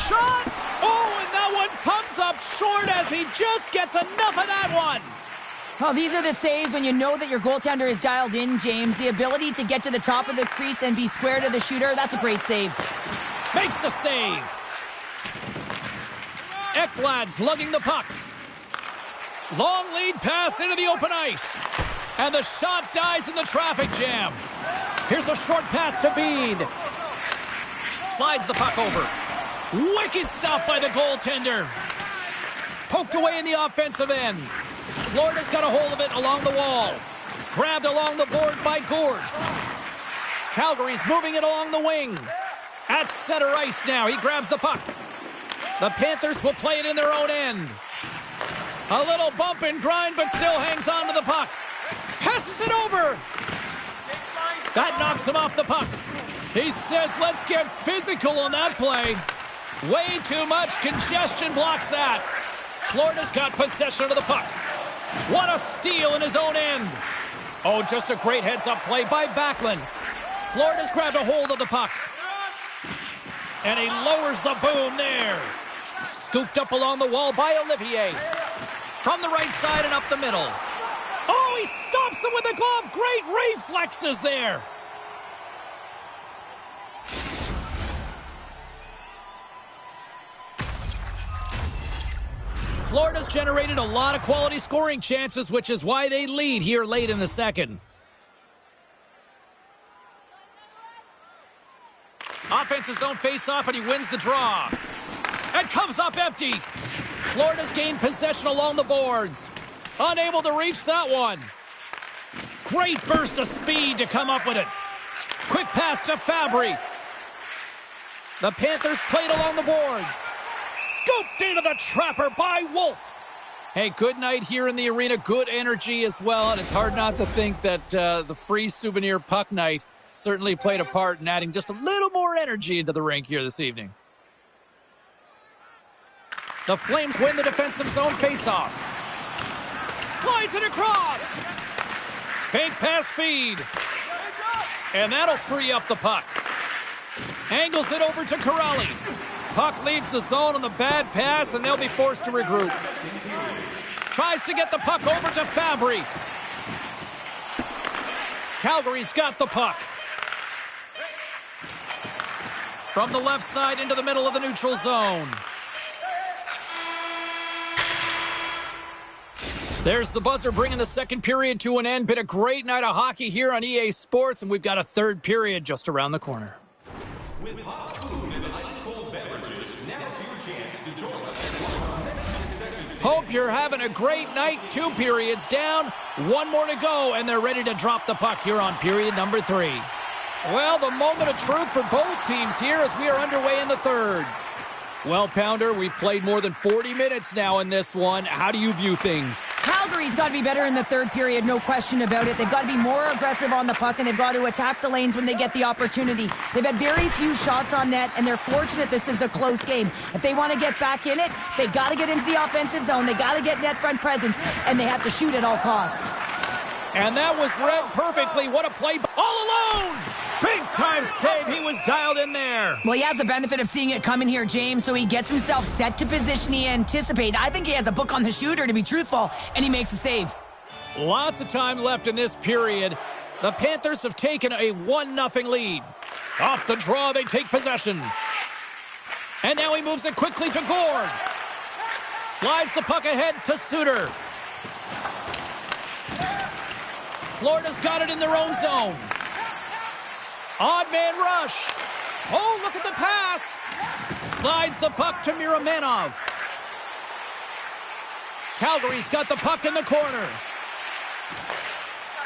Shot! Oh, and that one pumps up short as he just gets enough of that one. Oh, these are the saves when you know that your goaltender is dialed in, James. The ability to get to the top of the crease and be square to the shooter, that's a great save. Makes the save. Ekblad's lugging the puck. Long lead pass into the open ice. And the shot dies in the traffic jam. Here's a short pass to Bede. Slides the puck over. Wicked stop by the goaltender. Poked away in the offensive end. Florida's got a hold of it along the wall. Grabbed along the board by Gourde. Calgary's moving it along the wing. At center ice now. He grabs the puck. The Panthers will play it in their own end. A little bump and grind, but still hangs on to the puck. Passes it over. That knocks him off the puck. He says, let's get physical on that play. Way too much congestion blocks that. Florida's got possession of the puck. What a steal in his own end. Oh, just a great heads-up play by Backlund. Florida's grabbed a hold of the puck. And he lowers the boom there. Scooped up along the wall by Olivier. From the right side and up the middle. Oh, he stops him with a glove. Great reflexes there. Florida's generated a lot of quality scoring chances, which is why they lead here late in the second. Offense's zone face-off, and he wins the draw. And comes up empty. Florida's gained possession along the boards. Unable to reach that one. Great burst of speed to come up with it. Quick pass to Fabry. The Panthers played along the boards. Scooped into the trapper by Wolf. Hey, good night here in the arena. Good energy as well. And it's hard not to think that the free souvenir puck night certainly played a part in adding just a little more energy into the rink here this evening. The Flames win the defensive zone faceoff. Slides it across. Fake pass feed. And that'll free up the puck. Angles it over to Corrali. Puck leaves the zone on the bad pass, and they'll be forced to regroup. Tries to get the puck over to Fabry. Calgary's got the puck. From the left side into the middle of the neutral zone. There's the buzzer bringing the second period to an end. Been a great night of hockey here on EA Sports, and we've got a third period just around the corner. With hot food and ice-cold beverages, now's your chance to join us. Hope you're having a great night. 2 periods down, 1 more to go, and they're ready to drop the puck here on period number 3. Well, the moment of truth for both teams here as we are underway in the third. Well, Pounder, we've played more than 40 minutes now in this one. How do you view things? Calgary's got to be better in the third period, no question about it. They've got to be more aggressive on the puck, and they've got to attack the lanes when they get the opportunity. They've had very few shots on net, and they're fortunate this is a close game. If they want to get back in it, they got to get into the offensive zone. They got to get net front presence, and they have to shoot at all costs. And that was read perfectly. What a play. All alone! Big time save. He was dialed in there. Well, he has the benefit of seeing it coming here, James, so he gets himself set to position he anticipated. I think he has a book on the shooter, to be truthful, and he makes a save. Lots of time left in this period. The Panthers have taken a 1-0 lead. Off the draw, they take possession. And now he moves it quickly to Gord. Slides the puck ahead to Suter. Florida's got it in their own zone. Odd man rush. Oh, look at the pass. Slides the puck to Miromanov. Calgary's got the puck in the corner.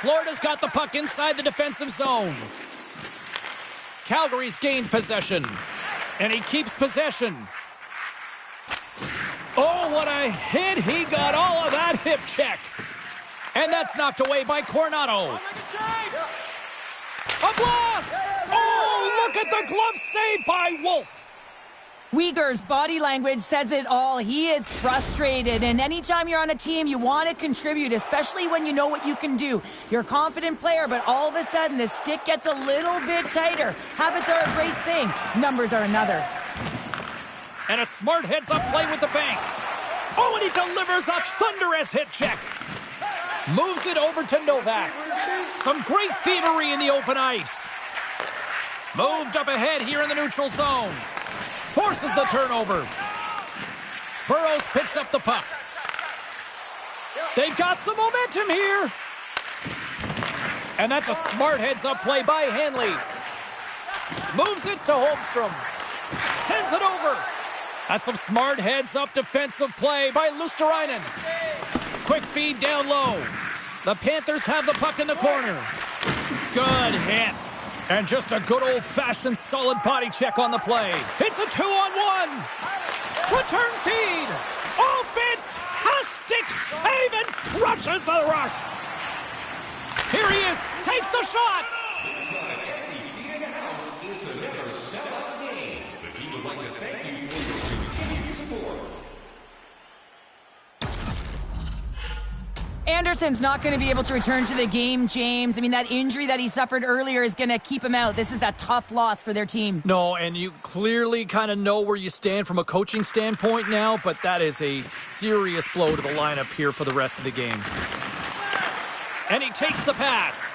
Florida's got the puck inside the defensive zone. Calgary's gained possession. And he keeps possession. Oh, what a hit. He got all of that hip check. And that's knocked away by Coronado. A blast! Oh, look at the glove save by Wolf. Uyghur's body language says it all. He is frustrated, and anytime you're on a team, you want to contribute, especially when you know what you can do. You're a confident player, but all of a sudden, the stick gets a little bit tighter. Habits are a great thing. Numbers are another. And a smart heads-up play with the bank. Oh, and he delivers a thunderous hit check. Moves it over to Novak. Some great thievery in the open ice. Moved up ahead here in the neutral zone. Forces the turnover. Burrows picks up the puck. They've got some momentum here. And that's a smart heads-up play by Hanley. Moves it to Holmstrom. Sends it over. That's some smart heads-up defensive play by Luosterainen. Quick feed down low. The Panthers have the puck in the corner. Good hit. And just a good old-fashioned solid body check on the play. It's a 2-on-1. Return feed. Oh, fantastic save and crushes the rush. Here he is. Takes the shot. It's another sellout game. The team would like to thank you for your continued support. Anderson's not going to be able to return to the game, James. I mean, that injury that he suffered earlier is going to keep him out. This is a tough loss for their team. No, and you clearly kind of know where you stand from a coaching standpoint now, but that is a serious blow to the lineup here for the rest of the game. And he takes the pass.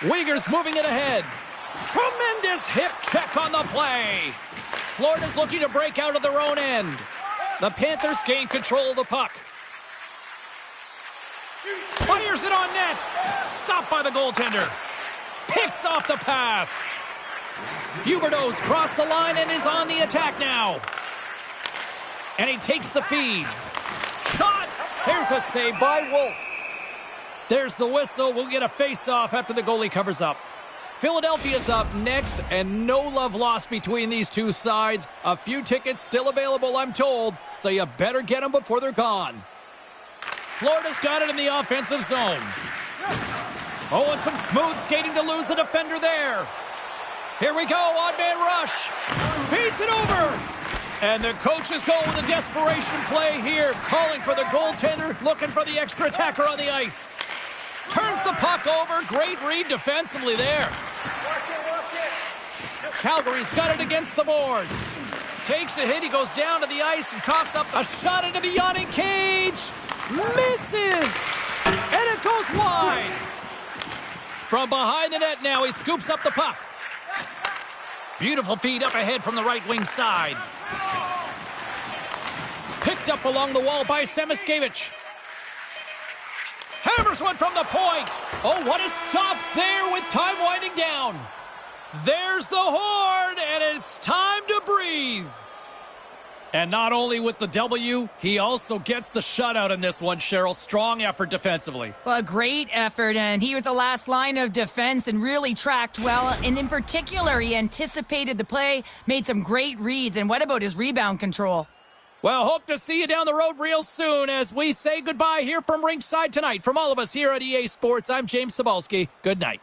Uyghur's moving it ahead. Tremendous hip check on the play. Florida's looking to break out of their own end. The Panthers gain control of the puck. Fires it on net. Stopped by the goaltender. Picks off the pass. Huberdeau's crossed the line and is on the attack now. And he takes the feed. Shot. Here's a save by Wolf. There's the whistle. We'll get a face-off after the goalie covers up. Philadelphia's up next, and no love lost between these two sides. A few tickets still available, I'm told, so you better get them before they're gone. Florida's got it in the offensive zone. Oh, and some smooth skating to lose the defender there. Here we go, odd man rush. Feeds it over. And the coach is going with a desperation play here, calling for the goaltender, looking for the extra attacker on the ice. Turns the puck over. Great read defensively there. Calgary's got it against the boards. Takes a hit. He goes down to the ice and coughs up a shot into the yawning cage. Misses. And it goes wide. From behind the net now, he scoops up the puck. Beautiful feed up ahead from the right wing side. Picked up along the wall by Semiskevich. Hammers one from the point. Oh, what a stop there with time winding down. There's the horn, and it's time to breathe. And not only with the W, he also gets the shutout in this one, Cheryl. Strong effort defensively. Well, a great effort, and he was the last line of defense and really tracked well. And in particular, he anticipated the play, made some great reads. And what about his rebound control? Well, hope to see you down the road real soon as we say goodbye here from ringside tonight. From all of us here at EA Sports, I'm James Cybulski. Good night.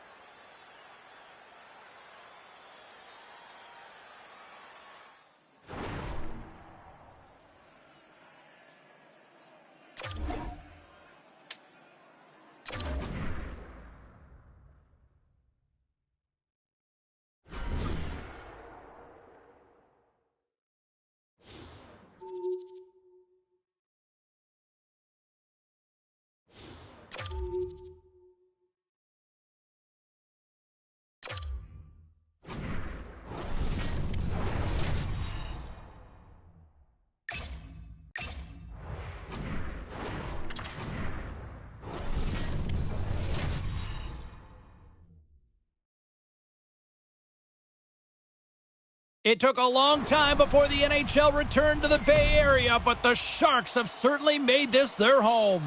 It took a long time before the NHL returned to the Bay Area, but the Sharks have certainly made this their home.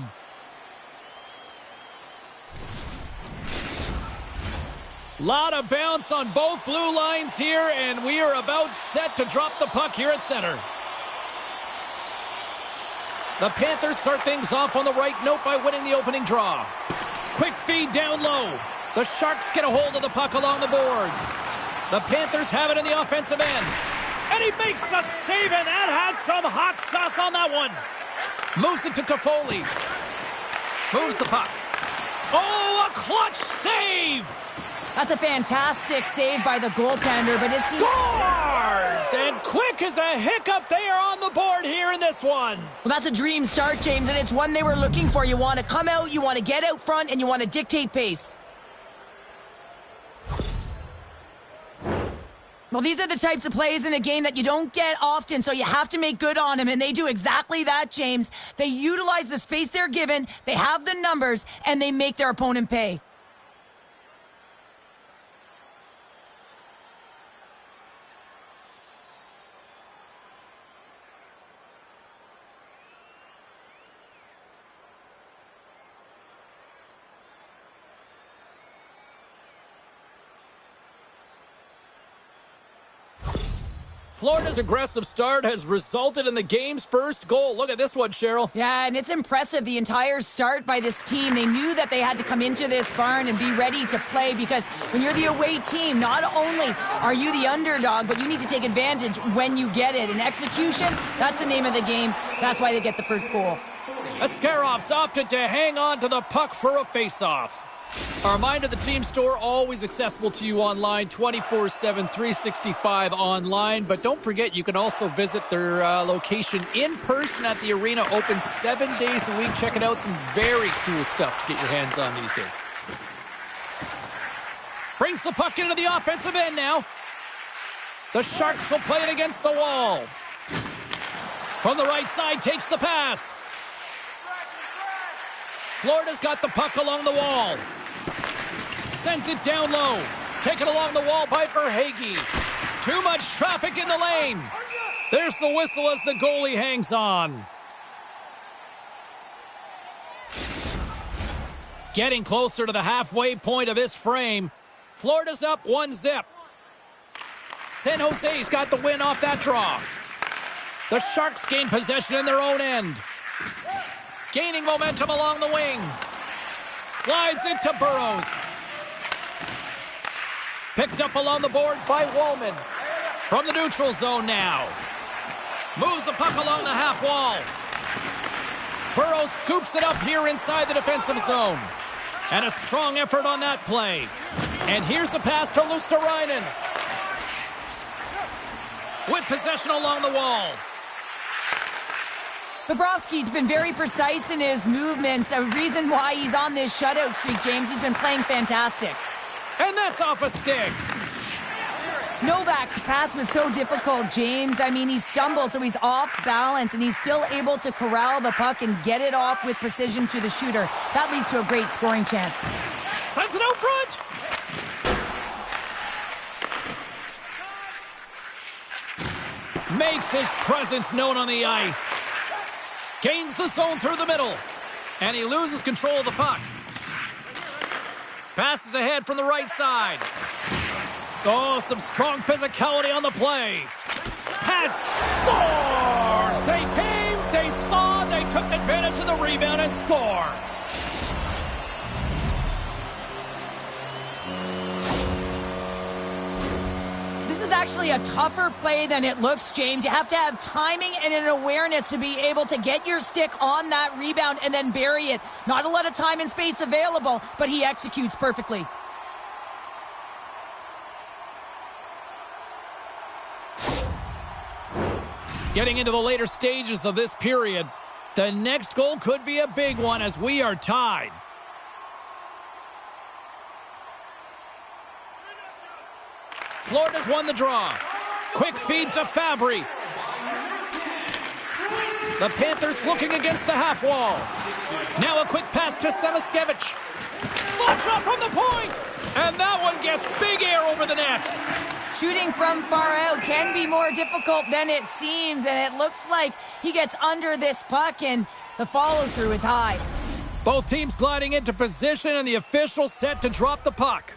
Lot of bounce on both blue lines here, and we are about set to drop the puck here at center. The Panthers start things off on the right note by winning the opening draw. Quick feed down low. The Sharks get a hold of the puck along the boards. The Panthers have it in the offensive end. And he makes a save, and that had some hot sauce on that one. Moves it to Toffoli. Moves the puck. Oh, a clutch save! That's a fantastic save by the goaltender, but it's... Scores! And quick as a hiccup, they are on the board here in this one. Well, that's a dream start, James, and it's one they were looking for. You want to come out, you want to get out front, and you want to dictate pace. Well, these are the types of plays in a game that you don't get often, so you have to make good on them, and they do exactly that, James. They utilize the space they're given, they have the numbers, and they make their opponent pay. Florida's aggressive start has resulted in the game's first goal. Look at this one, Cheryl. Yeah, and it's impressive, the entire start by this team. They knew that they had to come into this barn and be ready to play, because when you're the away team, not only are you the underdog, but you need to take advantage when you get it. And execution, that's the name of the game. That's why they get the first goal. Ascarov's opted to hang on to the puck for a face-off. A reminder, the team store always accessible to you online, 24/7, 365 online. But don't forget, you can also visit their location in person at the arena, open 7 days a week. Check it out, some very cool stuff to get your hands on these days. Brings the puck into the offensive end now. The Sharks will play it against the wall. From the right side, takes the pass. Florida's got the puck along the wall. Sends it down low. Taken along the wall by Verhaeghe. Too much traffic in the lane. There's the whistle as the goalie hangs on. Getting closer to the halfway point of this frame. Florida's up 1-0. San Jose's got the win off that draw. The Sharks gain possession in their own end. Gaining momentum along the wing. Slides it to Burrows. Picked up along the boards by Woolman. From the neutral zone now. Moves the puck along the half wall. Burrows scoops it up here inside the defensive zone. And a strong effort on that play. And here's the pass to Luosterainen. With possession along the wall. Bobrovsky's been very precise in his movements, a reason why he's on this shutout streak, James. He's been playing fantastic. And that's off a stick. Novak's pass was so difficult, James. I mean, he stumbles, so he's off balance, and he's still able to corral the puck and get it off with precision to the shooter. That leads to a great scoring chance. Sends it out front. makes his presence known on the ice. Gains the zone through the middle. And he loses control of the puck. Passes ahead from the right side. Oh, some strong physicality on the play. Pats scores! They came, they saw, they took advantage of the rebound and score. This is actually a tougher play than it looks, James. You have to have timing and an awareness to be able to get your stick on that rebound and then bury it. Not a lot of time and space available, but he executes perfectly. Getting into the later stages of this period, the next goal could be a big one as we are tied. Florida's won the draw. Quick feed to Fabry. The Panthers looking against the half wall. Now a quick pass to Samaskevich. Slap shot from the point! And that one gets big air over the net. Shooting from far out can be more difficult than it seems, and it looks like he gets under this puck, and the follow-through is high. Both teams gliding into position, and the official set to drop the puck.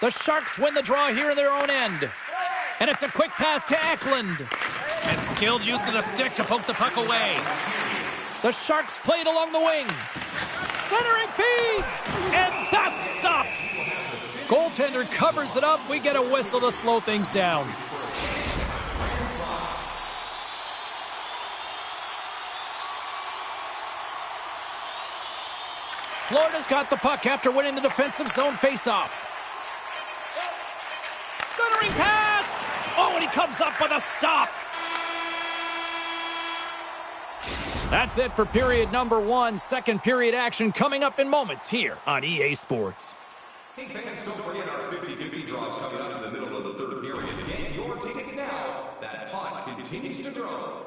The Sharks win the draw here in their own end. And it's a quick pass to Eklund. And skilled use of the stick to poke the puck away. The Sharks play it along the wing. Centering feed! And that's stopped! Goaltender covers it up. We get a whistle to slow things down. Florida's got the puck after winning the defensive zone faceoff. Centering pass! Oh, and he comes up with a stop. That's it for period number 1. Second period action coming up in moments here on EA Sports. Hey fans, don't forget our 50-50 draws coming up in the middle of the third period. Get your tickets now. That pot continues to grow.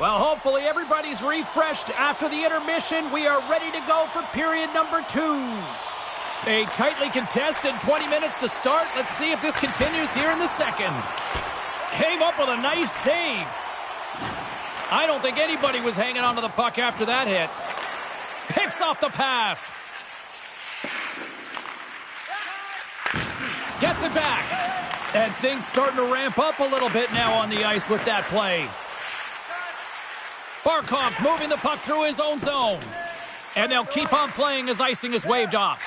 Well, hopefully everybody's refreshed after the intermission. We are ready to go for period number 2. A tightly contested 20 minutes to start. Let's see if this continues here in the second. Came up with a nice save. I don't think anybody was hanging onto the puck after that hit. Picks off the pass. Gets it back. And things starting to ramp up a little bit now on the ice with that play. Barkov's moving the puck through his own zone. And they'll keep on playing as icing is waved off.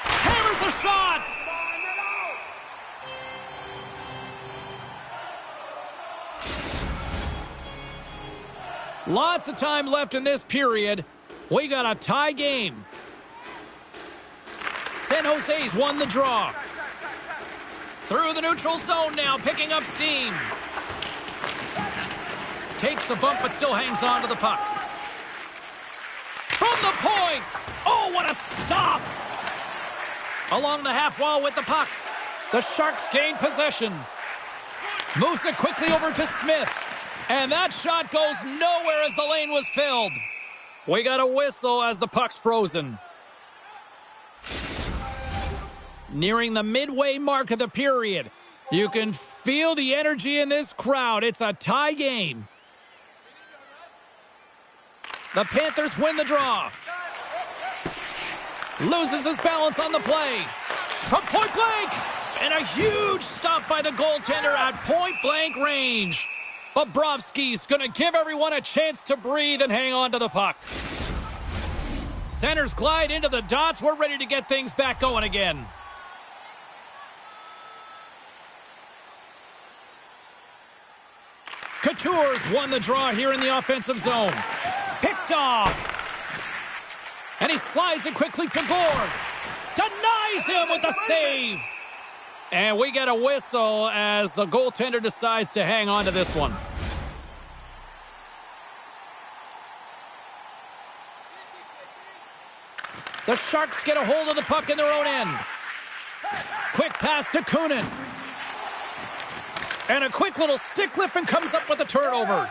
Hammers the shot! Lots of time left in this period. We got a tie game. San Jose's won the draw. Through the neutral zone now, picking up steam. Takes a bump, but still hangs on to the puck. From the point! Oh, what a stop! Along the half wall with the puck. The Sharks gain possession. Moves it quickly over to Smith. And that shot goes nowhere as the lane was filled. We got a whistle as the puck's frozen. Nearing the midway mark of the period. You can feel the energy in this crowd. It's a tie game. The Panthers win the draw. Loses his balance on the play. From point blank. And a huge stop by the goaltender at point blank range. Bobrovsky's going to give everyone a chance to breathe and hang on to the puck. Centers glide into the dots. We're ready to get things back going again. Couture's won the draw here in the offensive zone. Picked off. And he slides it quickly to Gord. Denies him with the save. And we get a whistle as the goaltender decides to hang on to this one. The Sharks get a hold of the puck in their own end. Quick pass to Kunin. And a quick little stick lift and comes up with a turnover.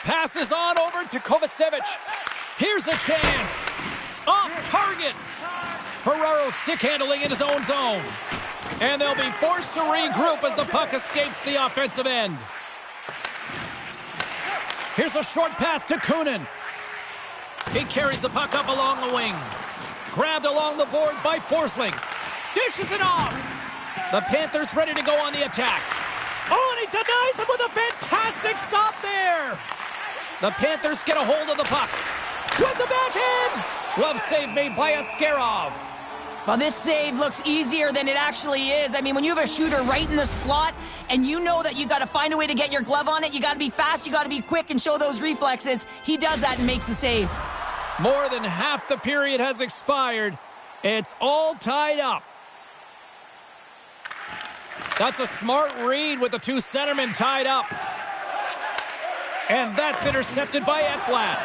Passes on over to Kovacevic. Here's a chance. Off target. Ferraro stick handling in his own zone. And they'll be forced to regroup as the puck escapes the offensive end. Here's a short pass to Kunin. He carries the puck up along the wing. Grabbed along the boards by Forsling. Dishes it off. The Panthers ready to go on the attack. Oh, and he denies him with a fantastic stop there. The Panthers get a hold of the puck. With the backhand. Glove save made by Askarov. Well, this save looks easier than it actually is. I mean, when you have a shooter right in the slot and you know that you got to find a way to get your glove on it, you got to be fast, you got to be quick and show those reflexes. He does that and makes the save. More than half the period has expired. It's all tied up. That's a smart read with the two centermen tied up. And that's intercepted by Ekblad.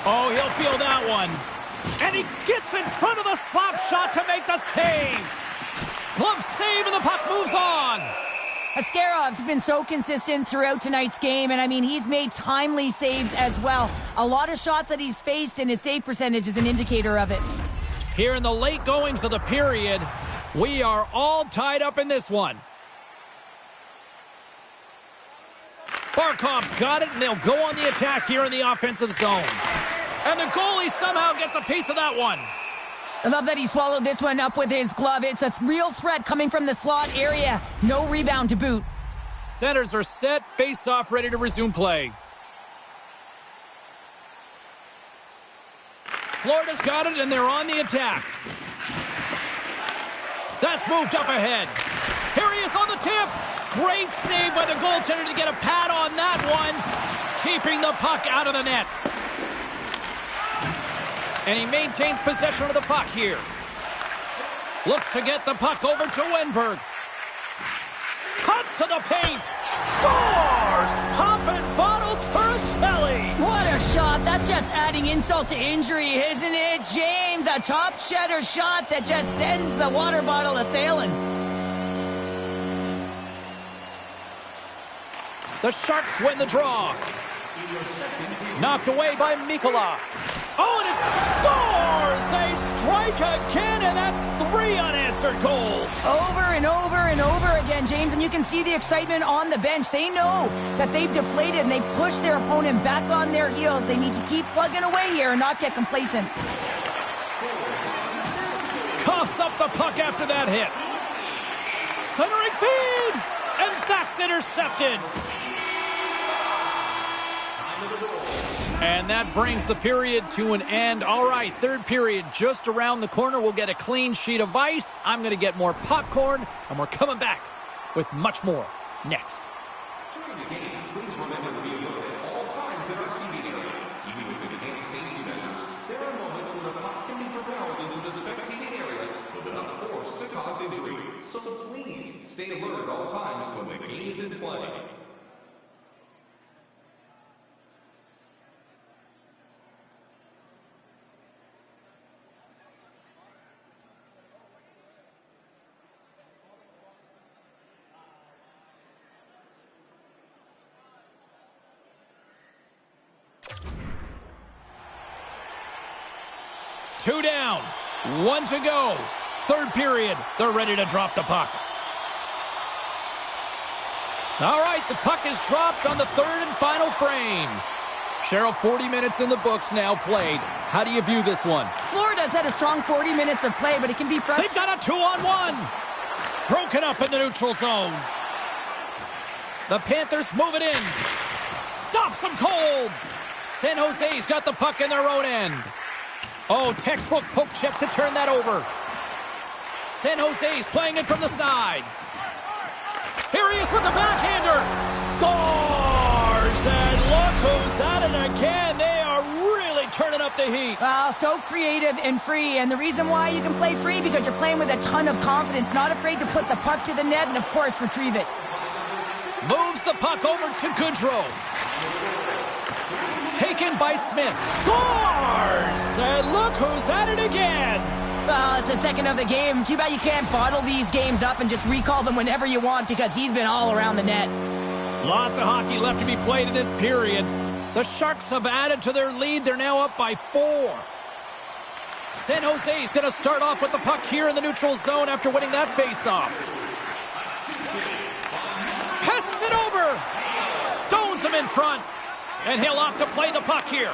Oh, he'll feel that one. And he gets in front of the slap shot to make the save. Glove save and the puck moves on. Askarov's been so consistent throughout tonight's game, and I mean, he's made timely saves as well. A lot of shots that he's faced, and his save percentage is an indicator of it. Here in the late goings of the period, we are all tied up in this one. Barkov's got it, and they'll go on the attack here in the offensive zone. And the goalie somehow gets a piece of that one. I love that he swallowed this one up with his glove. It's a real threat coming from the slot area. No rebound to boot. Centers are set, face-off ready to resume play. Florida's got it, and they're on the attack. That's moved up ahead. Here he is on the tip. Great save by the goaltender to get a pad on that one, keeping the puck out of the net. And he maintains possession of the puck here. Looks to get the puck over to Wenberg. Cuts to the paint. Scores! Popping bottles for Selly. What a shot. That's just adding insult to injury, isn't it, James? A top cheddar shot that just sends the water bottle a-sailing. The Sharks win the draw. Knocked away by Mikkola. Oh, and it scores! They strike again, and that's 3 unanswered goals. Over and over and over again, James, and you can see the excitement on the bench. They know that they've deflated, and they pushed their opponent back on their heels. They need to keep plugging away here and not get complacent. Coughs up the puck after that hit. Centering feed, and that's intercepted. And that brings the period to an end. All right, third period just around the corner. We'll get a clean sheet of ice. I'm going to get more popcorn, and we're coming back with much more next. During the game, please remember to be alert at all times in our seating area. Even with enhanced safety measures, there are moments when the puck can be propelled into the spectating area with enough force to cause injury. So please stay alert at all times when the game is in play. Two down, 1 to go. Third period, they're ready to drop the puck. All right, the puck is dropped on the third and final frame. Cheryl, 40 minutes in the books now played. How do you view this one? Florida's had a strong 40 minutes of play, but it can be frustrating. They've got a 2-on-1. Broken up in the neutral zone. The Panthers move it in. Stops them cold. San Jose's got the puck in their own end. Oh, textbook poke check to turn that over. San Jose's playing it from the side. Here he is with the backhander. Scores! And look who's at it again. They are really turning up the heat. Wow, so creative and free. And the reason why you can play free, because you're playing with a ton of confidence, not afraid to put the puck to the net and, of course, retrieve it. Moves the puck over to Goodrow. Taken by Smith. Scores! And look who's at it again. Well, it's the second of the game. Too bad you can't bottle these games up and just recall them whenever you want because he's been all around the net. Lots of hockey left to be played in this period. The Sharks have added to their lead. They're now up by 4. San Jose is going to start off with the puck here in the neutral zone after winning that faceoff. Passes it over. Stones him in front. And he'll opt to play the puck here.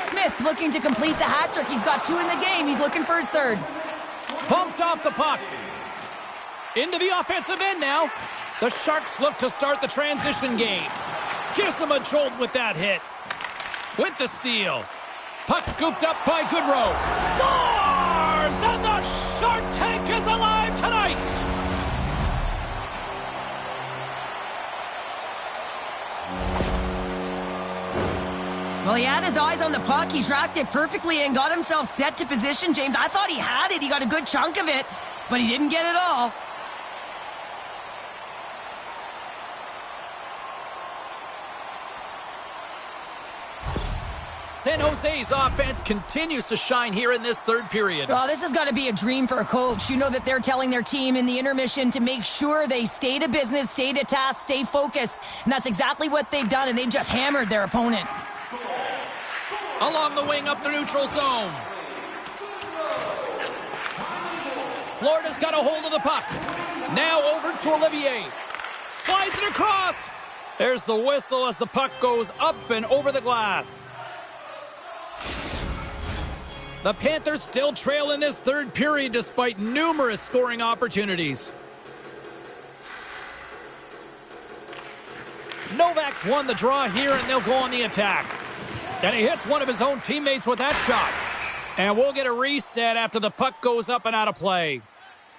Smith's looking to complete the hat trick. He's got 2 in the game. He's looking for his 3rd. Bumped off the puck. Into the offensive end now. The Sharks look to start the transition game. Gives them a jolt with that hit. With the steal. Puck scooped up by Goodrow. Scores! And the Shark Tank is alive tonight! Well, he had his eyes on the puck. He tracked it perfectly and got himself set to position, James. I thought he had it. He got a good chunk of it, but he didn't get it all. San Jose's offense continues to shine here in this third period. Well, this has got to be a dream for a coach. You know that they're telling their team in the intermission to make sure they stay to business, stay to task, stay focused. And that's exactly what they've done, and they've just hammered their opponent. Along the wing up the neutral zone. Florida's got a hold of the puck. Now over to Olivier. Slides it across. There's the whistle as the puck goes up and over the glass. The Panthers still trail in this third period despite numerous scoring opportunities. Novak's won the draw here and they'll go on the attack. And he hits one of his own teammates with that shot. And we'll get a reset after the puck goes up and out of play.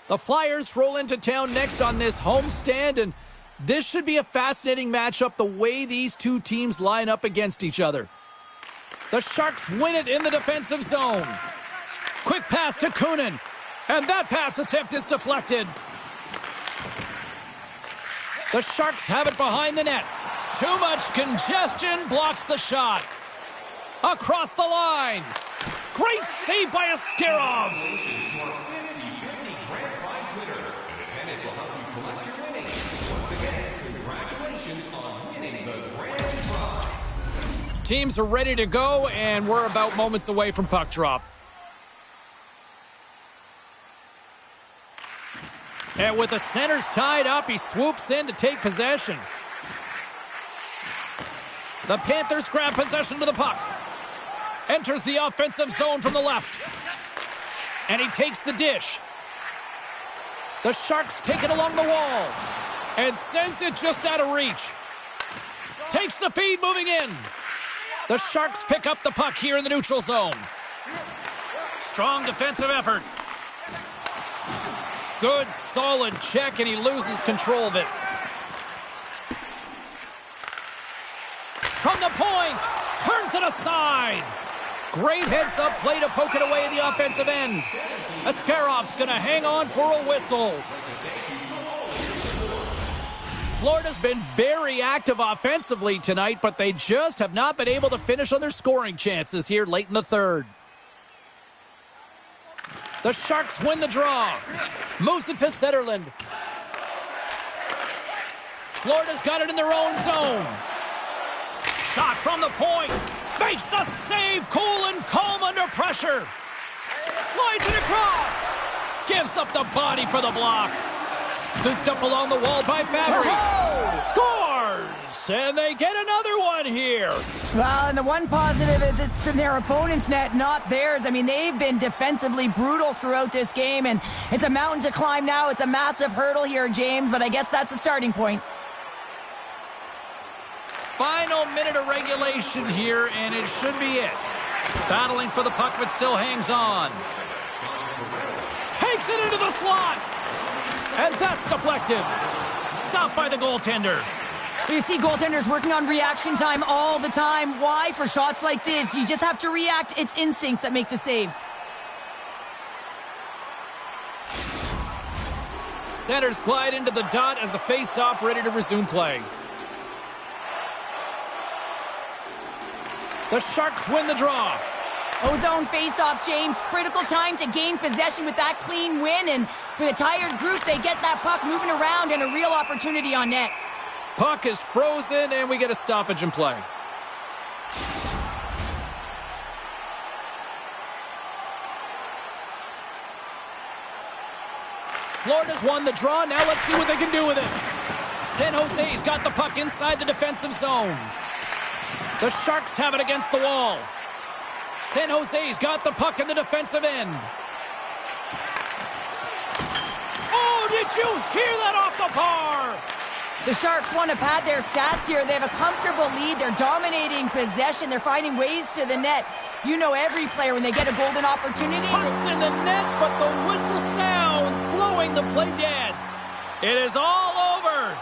The Flyers roll into town next on this homestand, and this should be a fascinating matchup the way these two teams line up against each other. The Sharks win it in the defensive zone. Quick pass to Kunin. And that pass attempt is deflected. The Sharks have it behind the net. Too much congestion blocks the shot. Across the line. Great save by Askarov. Congratulations to our 50/50 grand prize winner. An attendant will help you collect your winnings. Once again, congratulations on winning the grand prize. Teams are ready to go, and we're about moments away from puck drop. And with the centers tied up, he swoops in to take possession. The Panthers grab possession to the puck. Enters the offensive zone from the left. And he takes the dish. The Sharks take it along the wall. And sends it just out of reach. Takes the feed moving in. The Sharks pick up the puck here in the neutral zone. Strong defensive effort. Good, solid check, and he loses control of it. From the point, turns it aside. Great heads-up play to poke it away in the offensive end. Askarov's going to hang on for a whistle. Florida's been very active offensively tonight, but they just have not been able to finish on their scoring chances here late in the third. The Sharks win the draw. Moves it to Zetterlund. Florida's got it in their own zone. Shot from the point. Makes the save. Cool and calm under pressure. Slides it across. Gives up the body for the block. Scooped up along the wall by Fabry. Scores! And they get another one here. Well, and the one positive is it's in their opponent's net, not theirs. I mean, they've been defensively brutal throughout this game, and it's a mountain to climb now. It's a massive hurdle here, James, but I guess that's the starting point. Final minute of regulation here, and it should be it. Battling for the puck, but still hangs on. Takes it into the slot. And that's deflected. Stopped by the goaltender. You see goaltenders working on reaction time all the time. Why? For shots like this, you just have to react. It's instincts that make the save. Centers glide into the dot as the face-off ready to resume play. The Sharks win the draw. Ozone face-off, James. Critical time to gain possession with that clean win, and with a tired group, they get that puck moving around and a real opportunity on net. Puck is frozen, and we get a stoppage in play. Florida's won the draw. Now let's see what they can do with it. San Jose's got the puck inside the defensive zone. The Sharks have it against the wall. San Jose's got the puck in the defensive end. Oh, did you hear that off the bar? The Sharks want to pad their stats here. They have a comfortable lead. They're dominating possession. They're finding ways to the net. You know every player, when they get a golden opportunity... Puck's in the net, but the whistle sounds, blowing the play dead. It is all over.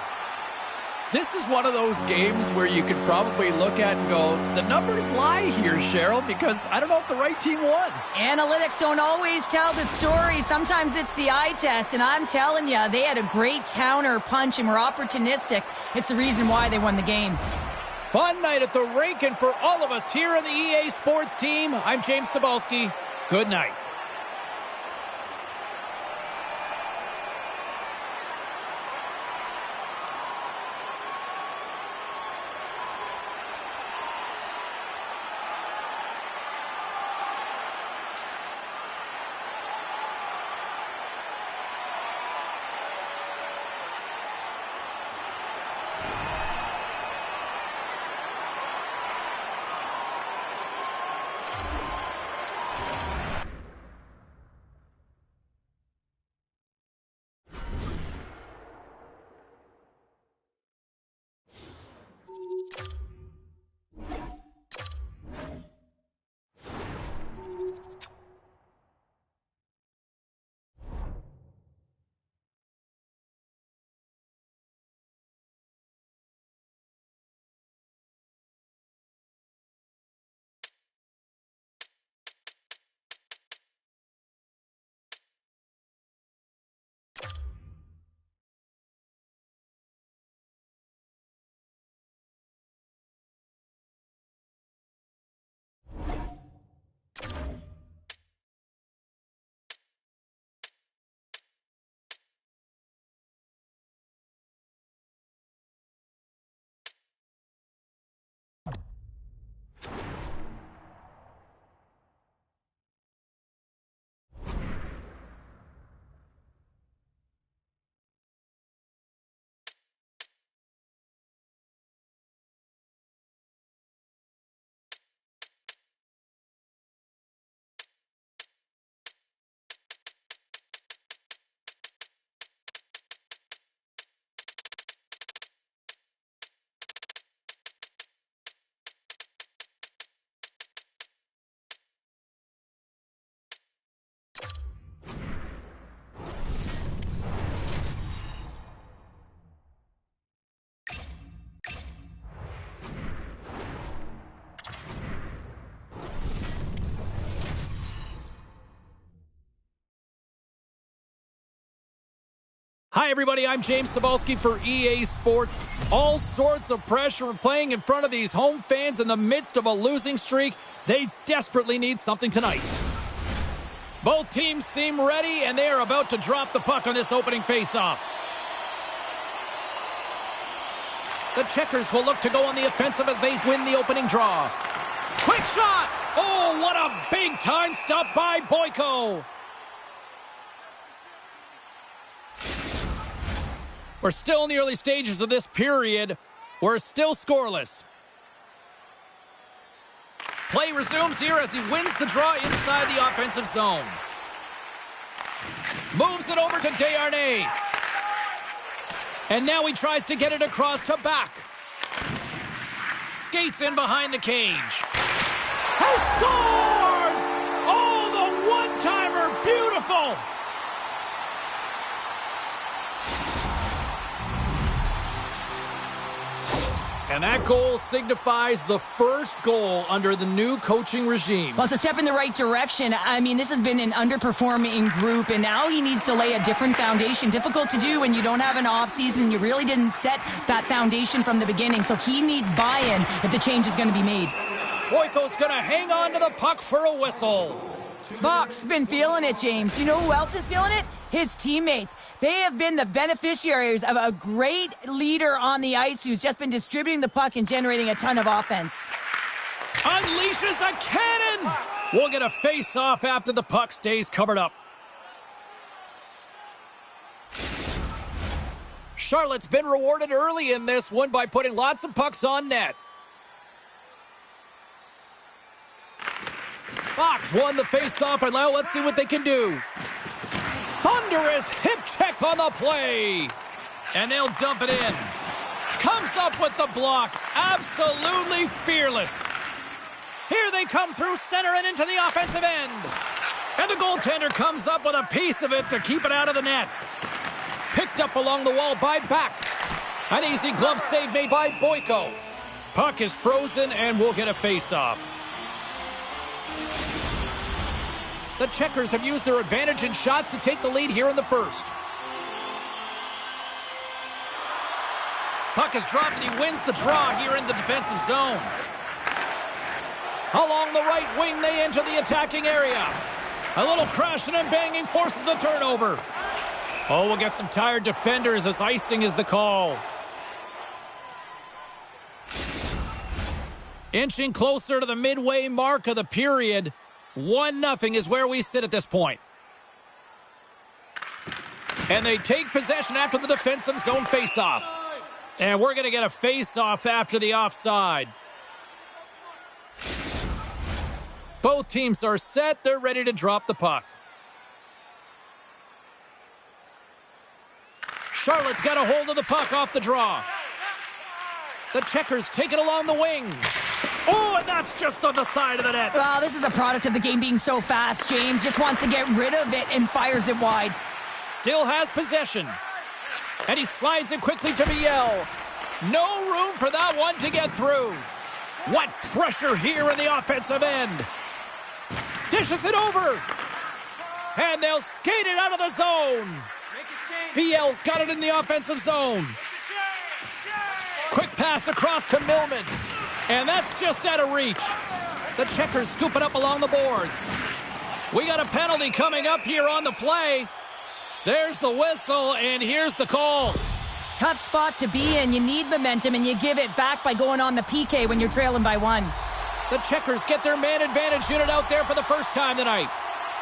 This is one of those games where you could probably look at and go, the numbers lie here, Cheryl, because I don't know if the right team won. Analytics don't always tell the story. Sometimes it's the eye test, and I'm telling you, they had a great counter punch and were opportunistic. It's the reason why they won the game. Fun night at the rink, and for all of us here on the EA Sports team, I'm James Cybulski. Good night. Hi, everybody. I'm James Cybulski for EA Sports. All sorts of pressure playing in front of these home fans in the midst of a losing streak. They desperately need something tonight. Both teams seem ready, and they are about to drop the puck on this opening faceoff. The Checkers will look to go on the offensive as they win the opening draw. Quick shot! Oh, what a big-time stop by Boyko! We're still in the early stages of this period. We're still scoreless. Play resumes here as he wins the draw inside the offensive zone. Moves it over to Desharnais. And now he tries to get it across to Bach. Skates in behind the cage. Who scores? Oh, the one-timer, beautiful! And that goal signifies the first goal under the new coaching regime. Well, it's a step in the right direction. I mean, this has been an underperforming group, and now he needs to lay a different foundation. Difficult to do when you don't have an offseason. You really didn't set that foundation from the beginning, so he needs buy-in if the change is going to be made. Boyko's going to hang on to the puck for a whistle. Buck's been feeling it, James. You know who else is feeling it? His teammates. They have been the beneficiaries of a great leader on the ice who's just been distributing the puck and generating a ton of offense. Unleashes a cannon. We'll get a face-off after the puck stays covered up. Charlotte's been rewarded early in this one by putting lots of pucks on net. Fox won the face-off, and now let's see what they can do. Thunderous hip check on the play. And they'll dump it in. Comes up with the block. Absolutely fearless. Here they come through center and into the offensive end. And the goaltender comes up with a piece of it to keep it out of the net. Picked up along the wall by Back. An easy glove save made by Boyko. Puck is frozen and we'll get a face-off. The Checkers have used their advantage in shots to take the lead here in the first. Puck is dropped and he wins the draw here in the defensive zone. Along the right wing, they enter the attacking area. A little crashing and banging forces the turnover. Oh, we'll get some tired defenders as icing is the call. Inching closer to the midway mark of the period. 1-0 is where we sit at this point. And they take possession after the defensive zone faceoff. And we're going to get a faceoff after the offside. Both teams are set. They're ready to drop the puck. Charlotte's got a hold of the puck off the draw. The Checkers take it along the wing. Oh, and that's just on the side of the net. Well, this is a product of the game being so fast. James just wants to get rid of it and fires it wide. Still has possession. And he slides it quickly to Biel. No room for that one to get through. What pressure here in the offensive end. Dishes it over. And they'll skate it out of the zone. Biel's got it in the offensive zone. Quick pass across to Millman. And that's just out of reach. The Checkers scoop it up along the boards. We got a penalty coming up here on the play. There's the whistle, and here's the call. Tough spot to be in. You need momentum, and you give it back by going on the PK when you're trailing by 1. The Checkers get their man advantage unit out there for the first time tonight.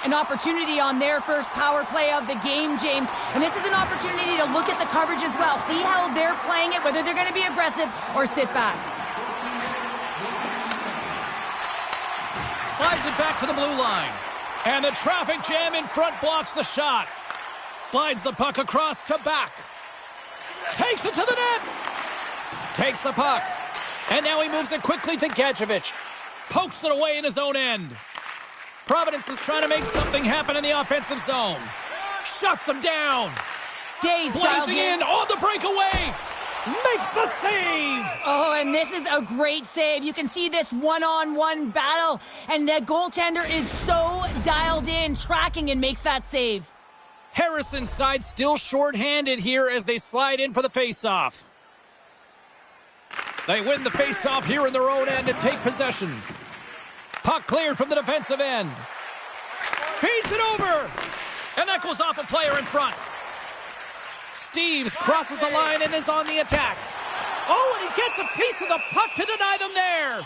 An opportunity on their first power play of the game, James. And this is an opportunity to look at the coverage as well. See how they're playing it, whether they're going to be aggressive or sit back. Slides it back to the blue line. And the traffic jam in front blocks the shot. Slides the puck across to Back. Takes it to the net. Takes the puck. And now he moves it quickly to Gadjevich. Pokes it away in his own end. Providence is trying to make something happen in the offensive zone. Shuts him down. Blazing in on the breakaway. Makes the save. Oh, and this is a great save. You can see this one-on-one battle, and the goaltender is so dialed in, tracking, and makes that save. Harrison's side still short-handed here as they slide in for the face-off. They win the face-off here in their own end and take possession. Puck cleared from the defensive end. Feeds it over. And that goes off a player in front. Steves crosses the line and is on the attack. Oh, and he gets a piece of the puck to deny them there.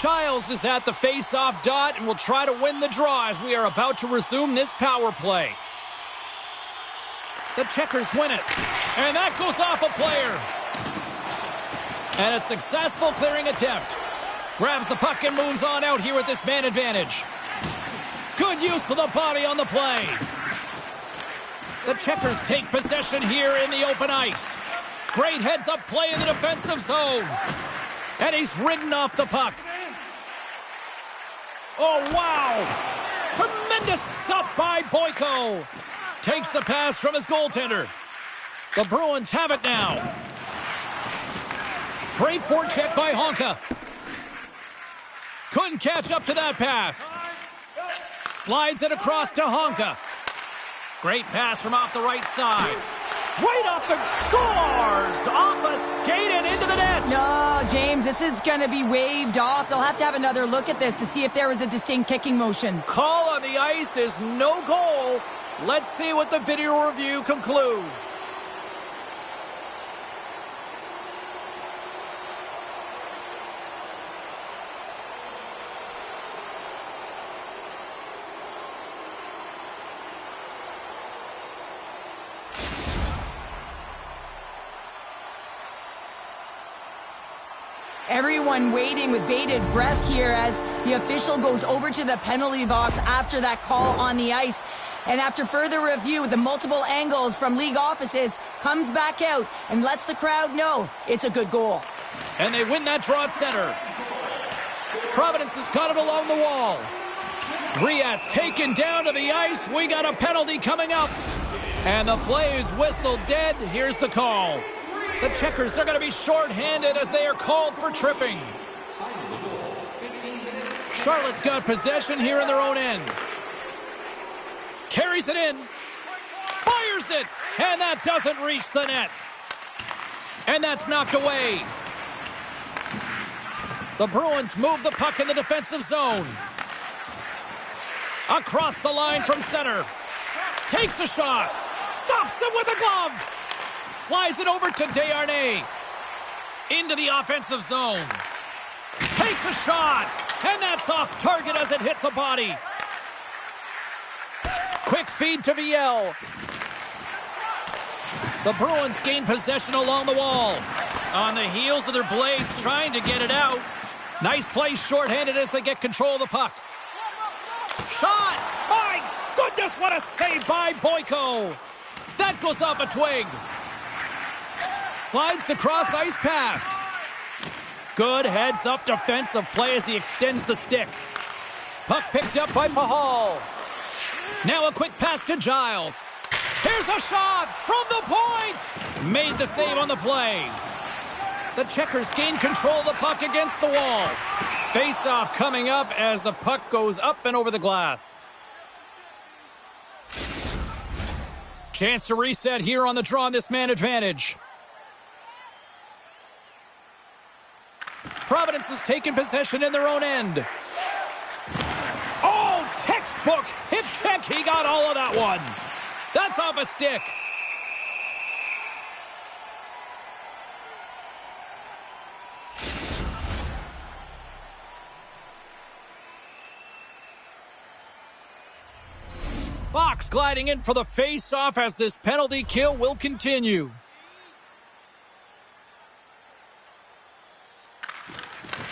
Giles is at the face-off dot and will try to win the draw as we are about to resume this power play. The Checkers win it. And that goes off a player. And a successful clearing attempt. Grabs the puck and moves on out here with this man advantage. Good use of the body on the play. The Checkers take possession here in the open ice. Great heads-up play in the defensive zone. And he's ridden off the puck. Oh, wow. Tremendous stop by Boyko. Takes the pass from his goaltender. The Bruins have it now. Great forecheck by Honka. Couldn't catch up to that pass. Slides it across to Honka. Great pass from off the right side. Right off the scores! Off a skate and into the net! No, James, this is going to be waved off. They'll have to have another look at this to see if there was a distinct kicking motion. Call on the ice is no goal. Let's see what the video review concludes. Everyone waiting with bated breath here as the official goes over to the penalty box after that call on the ice. And after further review with the multiple angles from league offices, comes back out and lets the crowd know it's a good goal. And they win that draw at center. Providence has got it along the wall. Riyad's taken down to the ice. We got a penalty coming up. And the play is whistled dead. Here's the call. The Checkers are going to be shorthanded as they are called for tripping. Charlotte's got possession here in their own end. Carries it in. Fires it. And that doesn't reach the net. And that's knocked away. The Bruins move the puck in the defensive zone. Across the line from center. Takes a shot. Stops it with a glove. Slides it over to Desharnais. Into the offensive zone. Takes a shot. And that's off target as it hits a body. Quick feed to Viel. The Bruins gain possession along the wall. On the heels of their blades trying to get it out. Nice play shorthanded as they get control of the puck. Shot! My goodness, what a save by Boyko. That goes off a twig. Slides the cross ice pass. Good heads-up defensive play as he extends the stick. Puck picked up by Pahal. Now a quick pass to Giles. Here's a shot from the point. Made the save on the play. The Checkers gain control of the puck against the wall. Face-off coming up as the puck goes up and over the glass. Chance to reset here on the draw on this man advantage. Providence has taken possession in their own end. Oh, textbook hip check. He got all of that one. That's off a stick. Fox gliding in for the face-off as this penalty kill will continue.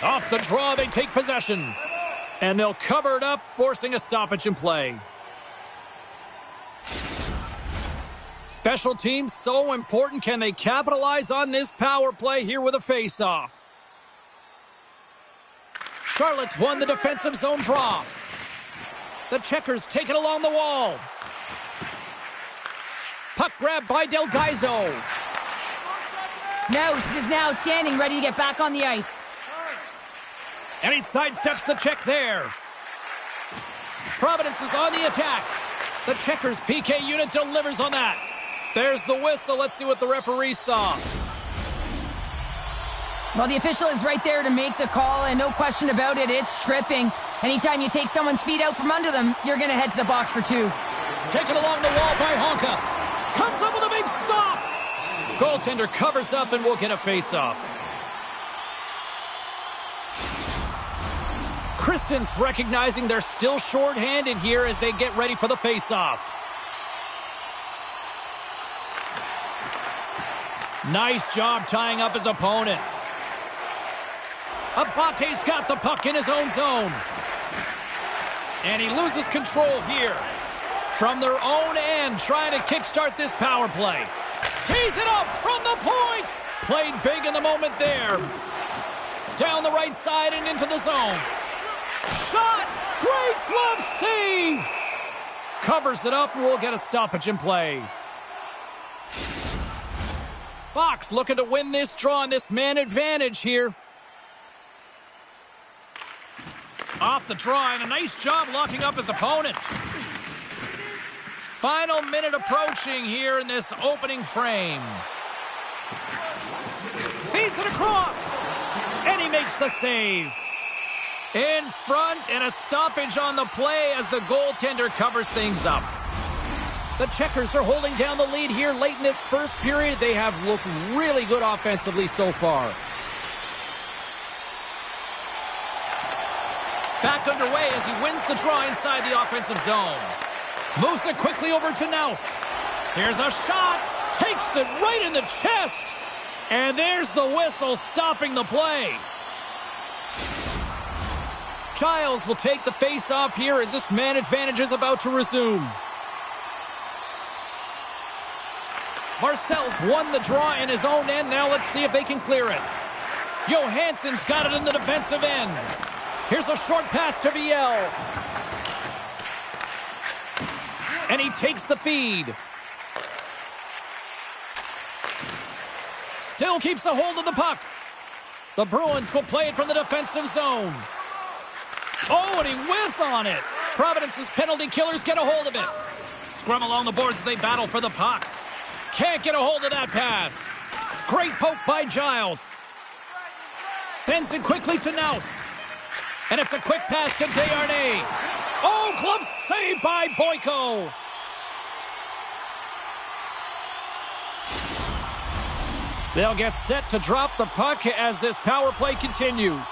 Off the draw, they take possession. And they'll cover it up, forcing a stoppage in play. Special teams so important. Can they capitalize on this power play here with a face-off? Charlotte's won the defensive zone draw. The Checkers take it along the wall. Puck grab by Del Gaizo. Mouse is now standing ready to get back on the ice. And he sidesteps the check there. Providence is on the attack. The Checkers PK unit delivers on that. There's the whistle. Let's see what the referee saw. Well, the official is right there to make the call, and no question about it, it's tripping. Anytime you take someone's feet out from under them, you're going to head to the box for two. Taken along the wall by Honka. Comes up with a big stop. Goaltender covers up and will get a face-off. Kristen's recognizing they're still short-handed here as they get ready for the face-off. Nice job tying up his opponent. Abate's got the puck in his own zone. And he loses control here. From their own end, trying to kickstart this power play. Tees it up from the point. Played big in the moment there. Down the right side and into the zone. Shot! Great glove save! Covers it up and we'll get a stoppage in play. Fox looking to win this draw on this man advantage here. Off the draw and a nice job locking up his opponent. Final minute approaching here in this opening frame. Feeds it across. And he makes the save. In front, and a stoppage on the play as the goaltender covers things up. The Checkers are holding down the lead here late in this first period. They have looked really good offensively so far. Back underway as he wins the draw inside the offensive zone. Moves it quickly over to Naus. Here's a shot. Takes it right in the chest. And there's the whistle stopping the play. Giles will take the face-off here as this man advantage is about to resume. Marcel's won the draw in his own end. Now let's see if they can clear it. Johansson's got it in the defensive end. Here's a short pass to Viel. And he takes the feed. Still keeps a hold of the puck. The Bruins will play it from the defensive zone. Oh, and he whiffs on it. Providence's penalty killers get a hold of it. Scrum along the boards as they battle for the puck. Can't get a hold of that pass. Great poke by Giles. Sends it quickly to Naus. And it's a quick pass to Desharnais. Oh, glove save by Boyko. They'll get set to drop the puck as this power play continues.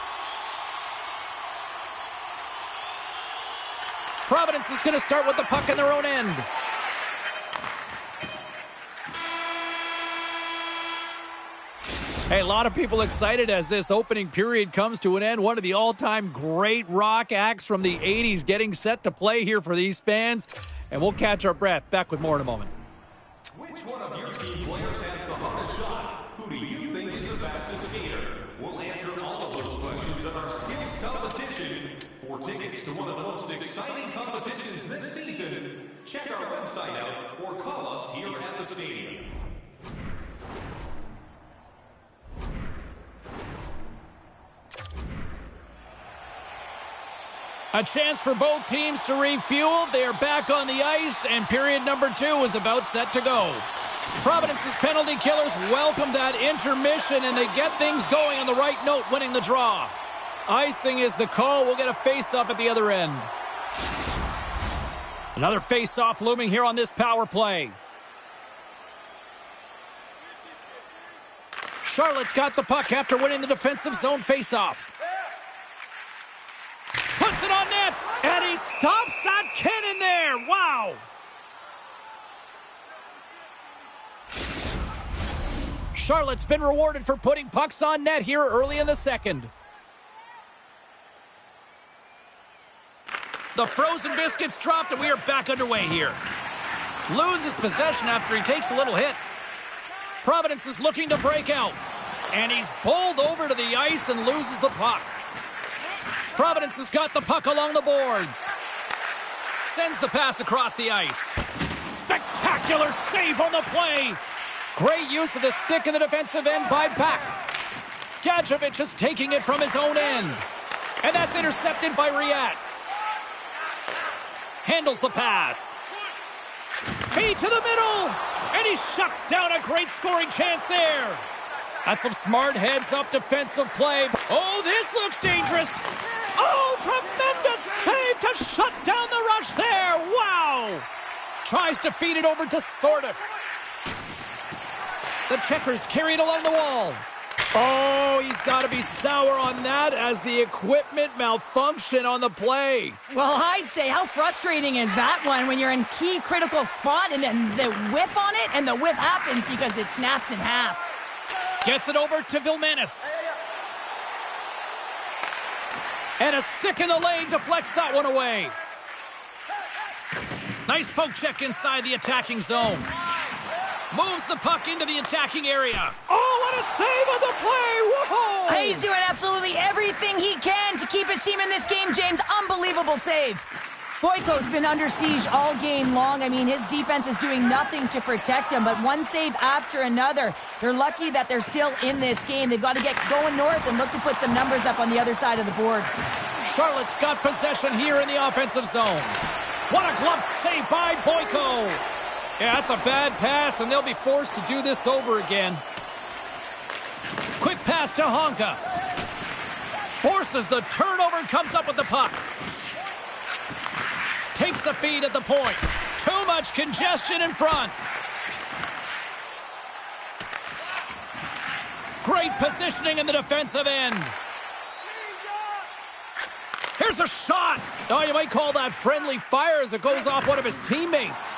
Providence is going to start with the puck in their own end. Hey, a lot of people excited as this opening period comes to an end. One of the all-time great rock acts from the 80s getting set to play here for these fans. And we'll catch our breath. Back with more in a moment. Which one of your team players has the hardest shot? Who do you think is the fastest skater? We'll answer all of those questions at our skills competition. For tickets to one of the most exciting competitions this season, check our website out or call us here at the stadium. A chance for both teams to refuel. They are back on the ice, and period number 2 is about set to go. Providence's penalty killers welcome that intermission, and they get things going on the right note, winning the draw. Icing is the call. We'll get a face-off at the other end. Another face-off looming here on this power play. Charlotte's got the puck after winning the defensive zone face-off. Puts it on net, and he stops that cannon there. Wow. Charlotte's been rewarded for putting pucks on net here early in the second. The frozen biscuits dropped, and we are back underway here. Loses possession after he takes a little hit. Providence is looking to break out, and he's bowled over to the ice and loses the puck. Providence has got the puck along the boards. Sends the pass across the ice. Spectacular save on the play. Great use of the stick in the defensive end by Back. Gadjevich is taking it from his own end. And that's intercepted by Riat. Handles the pass. Feed to the middle. And he shuts down a great scoring chance there. That's some smart heads-up defensive play. Oh, this looks dangerous. Oh, tremendous save to shut down the rush there. Wow. Tries to feed it over to Sordiff. The Checkers carry it along the wall. Oh, he's got to be sour on that as the equipment malfunction on the play. Well, I'd say, how frustrating is that one when you're in key critical spot and then the whiff on it, and the whiff happens because it snaps in half. Gets it over to Vilmanis. And a stick in the lane deflects that one away. Nice poke check inside the attacking zone. Moves the puck into the attacking area. Oh, what a save on the play! Whoa! He's doing absolutely everything he can to keep his team in this game, James. Unbelievable save. Boyko's been under siege all game long. I mean, his defense is doing nothing to protect him, but one save after another. They're lucky that they're still in this game. They've got to get going north and look to put some numbers up on the other side of the board. Charlotte's got possession here in the offensive zone. What a glove save by Boyko. Yeah, that's a bad pass, and they'll be forced to do this over again. Quick pass to Honka. Forces the turnover and comes up with the puck. Takes the feed at the point. Too much congestion in front. Great positioning in the defensive end. Here's a shot. Oh, you might call that friendly fire as it goes off one of his teammates.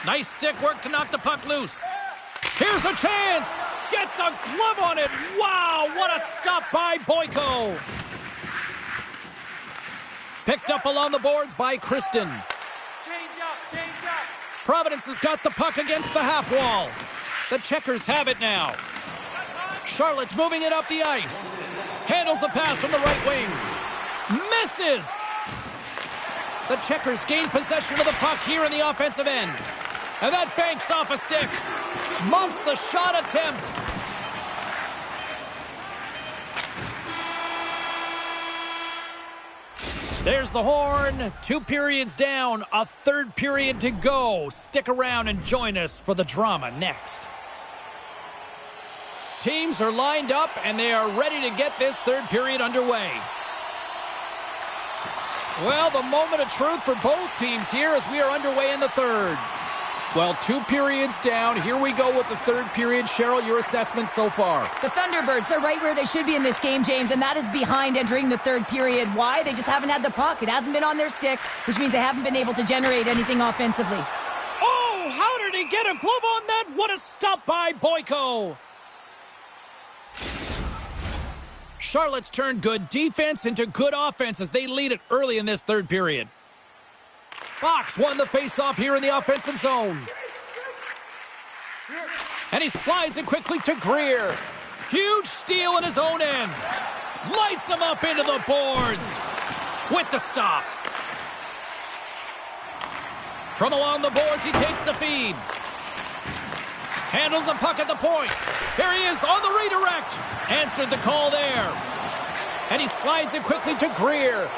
Nice stick work to knock the puck loose. Here's a chance. Gets a glove on it. Wow, what a stop by Boyko. Picked up along the boards by Kristen. Change up. Providence has got the puck against the half wall. The Checkers have it now. Charlotte's moving it up the ice. Handles the pass from the right wing. Misses. The Checkers gain possession of the puck here in the offensive end. And that banks off a stick. Muffs the shot attempt. There's the horn. 2 periods down. A third period to go. Stick around and join us for the drama next. Teams are lined up and they are ready to get this third period underway. Well, the moment of truth for both teams here as we are underway in the third. Well, 2 periods down. Here we go with the third period. Cheryl, your assessment so far? The Thunderbirds are right where they should be in this game, James, and that is behind entering the third period. Why? They just haven't had the puck. It hasn't been on their stick, which means they haven't been able to generate anything offensively. Oh, how did he get a glove on that? What a stop by Boyko. Charlotte's turned good defense into good offense as they lead it early in this third period. Fox won the faceoff here in the offensive zone. And he slides it quickly to Greer. Huge steal in his own end. Lights him up into the boards with the stop. From along the boards, he takes the feed. Handles the puck at the point. Here he is on the redirect. Answered the call there. And he slides it quickly to Greer.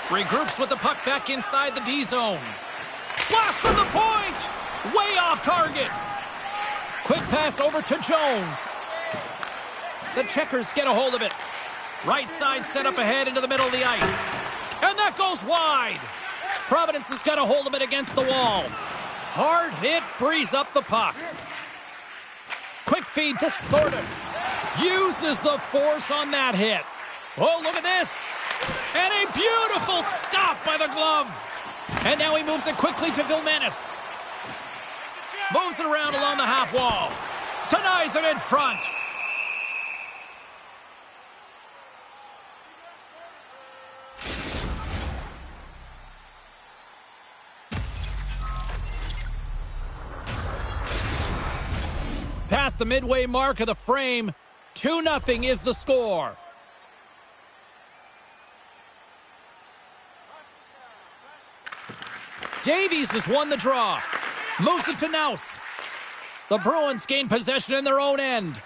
Regroups with the puck back inside the D zone. Blast from the point! Way off target. Quick pass over to Jones. The Checkers get a hold of it. Right side set up ahead into the middle of the ice. And that goes wide. Providence has got a hold of it against the wall. Hard hit frees up the puck. Quick feed to Sorted. Uses the force on that hit. Oh, look at this. And a beautiful stop by the glove. And now he moves it quickly to Vilmanis. Moves it around along the half wall. Denies him in front. Past the midway mark of the frame, 2-0 is the score. Davies has won the draw. Moves it to Naus. The Bruins gain possession in their own end.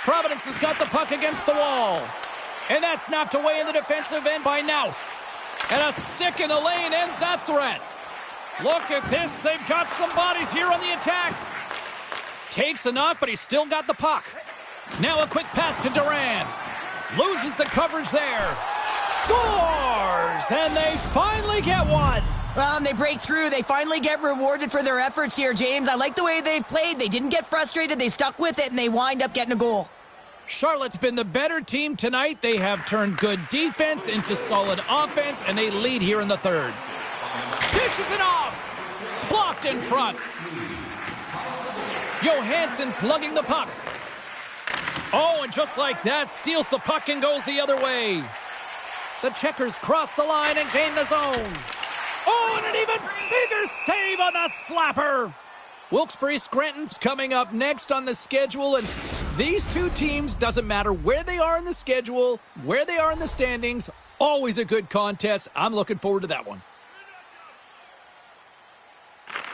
Providence has got the puck against the wall. And that's knocked away in the defensive end by Naus. And a stick in the lane ends that threat. Look at this. They've got some bodies here on the attack. Takes a knock, but he's still got the puck. Now a quick pass to Duran. Loses the coverage there. Scores! And they finally get one. Well, and they break through. They finally get rewarded for their efforts here, James. I like the way they've played. They didn't get frustrated. They stuck with it, and they wind up getting a goal. Charlotte's been the better team tonight. They have turned good defense into solid offense, and they lead here in the third. Dishes it off. Blocked in front. Johansson's lugging the puck. Oh, and just like that, steals the puck and goes the other way. The Checkers cross the line and gain the zone. Oh, and an even bigger save on the slapper. Wilkes-Barre Scranton's coming up next on the schedule, and these two teams, doesn't matter where they are in the schedule, where they are in the standings, always a good contest. I'm looking forward to that one.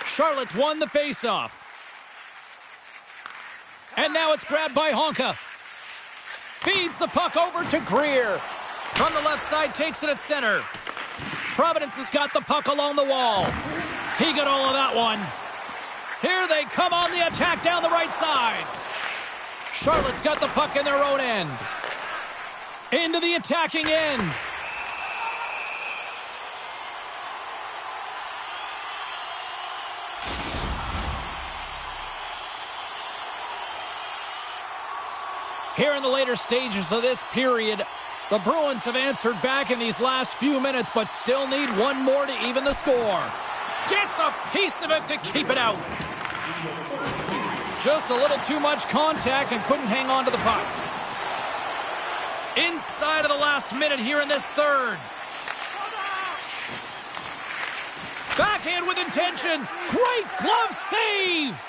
Charlotte's won the faceoff. And now it's grabbed by Honka. Feeds the puck over to Greer. From the left side, takes it at center. Providence has got the puck along the wall. He got all of that one. Here they come on the attack down the right side. Charlotte's got the puck in their own end. Into the attacking end. Here in the later stages of this period, the Bruins have answered back in these last few minutes, but still need one more to even the score. Gets a piece of it to keep it out. Just a little too much contact and couldn't hang on to the puck. Inside of the last minute here in this third. Backhand with intention. Great glove save.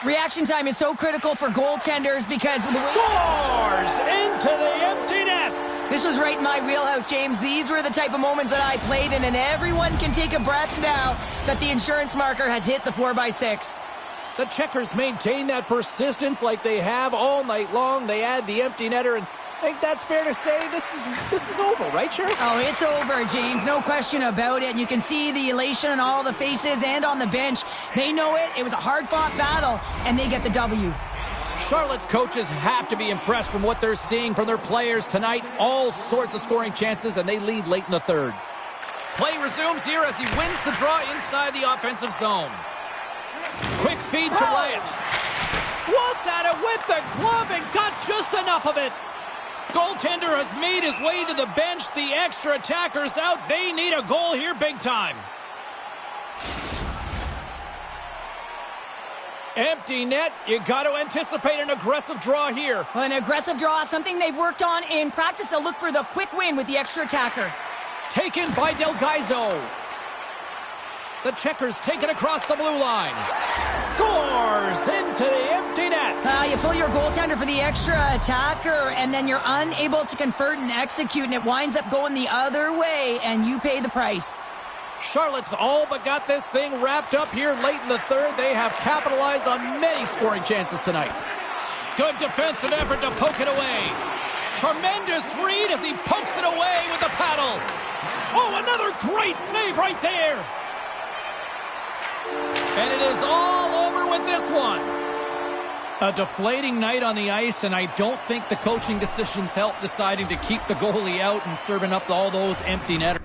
Reaction time is so critical for goaltenders because... Scores into the empty net. This was right in my wheelhouse, James. These were the type of moments that I played in, and everyone can take a breath now that the insurance marker has hit the 4x6. The Checkers maintain that persistence like they have all night long. They add the empty netter, and I think that's fair to say this is over, right, Sher? Oh, it's over, James. No question about it. You can see the elation on all the faces and on the bench. They know it. It was a hard-fought battle, and they get the W. Charlotte's coaches have to be impressed from what they're seeing from their players tonight. All sorts of scoring chances, and they lead late in the third. Play resumes here as he wins the draw inside the offensive zone. Quick feed to Wyatt. Swats at it with the glove and got just enough of it. Goaltender has made his way to the bench. The extra attackers out. They need a goal here big time. Empty net. You got to anticipate an aggressive draw here. Well, an aggressive draw, something they've worked on in practice. They'll look for the quick win with the extra attacker. Taken by Delgaizo. The Checkers take it across the blue line. Scores into the empty net. You pull your goaltender for the extra attacker, and then you're unable to convert and execute, and it winds up going the other way, and you pay the price. Charlotte's all but got this thing wrapped up here late in the third. They have capitalized on many scoring chances tonight. Good defensive effort to poke it away. Tremendous read as he pokes it away with the paddle. Oh, another great save right there. And it is all over with this one. A deflating night on the ice, and I don't think the coaching decisions helped deciding to keep the goalie out and serving up all those empty netters.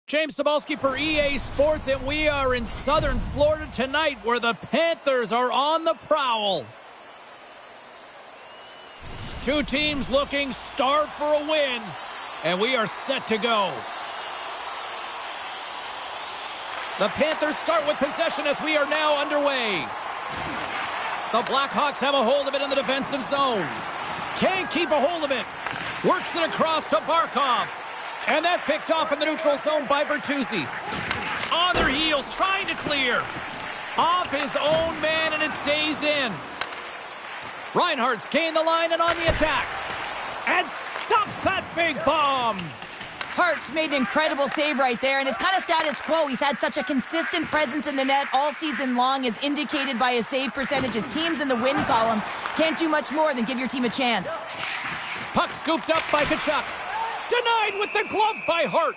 James Cebulski for EA Sports, and we are in Southern Florida tonight where the Panthers are on the prowl. Two teams looking starved for a win, and we are set to go. The Panthers start with possession as we are now underway. The Blackhawks have a hold of it in the defensive zone. Can't keep a hold of it. Works it across to Barkov. And that's picked off in the neutral zone by Bertuzzi. On their heels, trying to clear. Off his own man, and it stays in. Reinhardt's gained the line and on the attack. And stops that big bomb. Hart's made an incredible save right there, and it's kind of status quo. He's had such a consistent presence in the net all season long, as indicated by his save percentages. Teams in the win column can't do much more than give your team a chance. Puck scooped up by Tkachuk. Denied with the glove by Hart.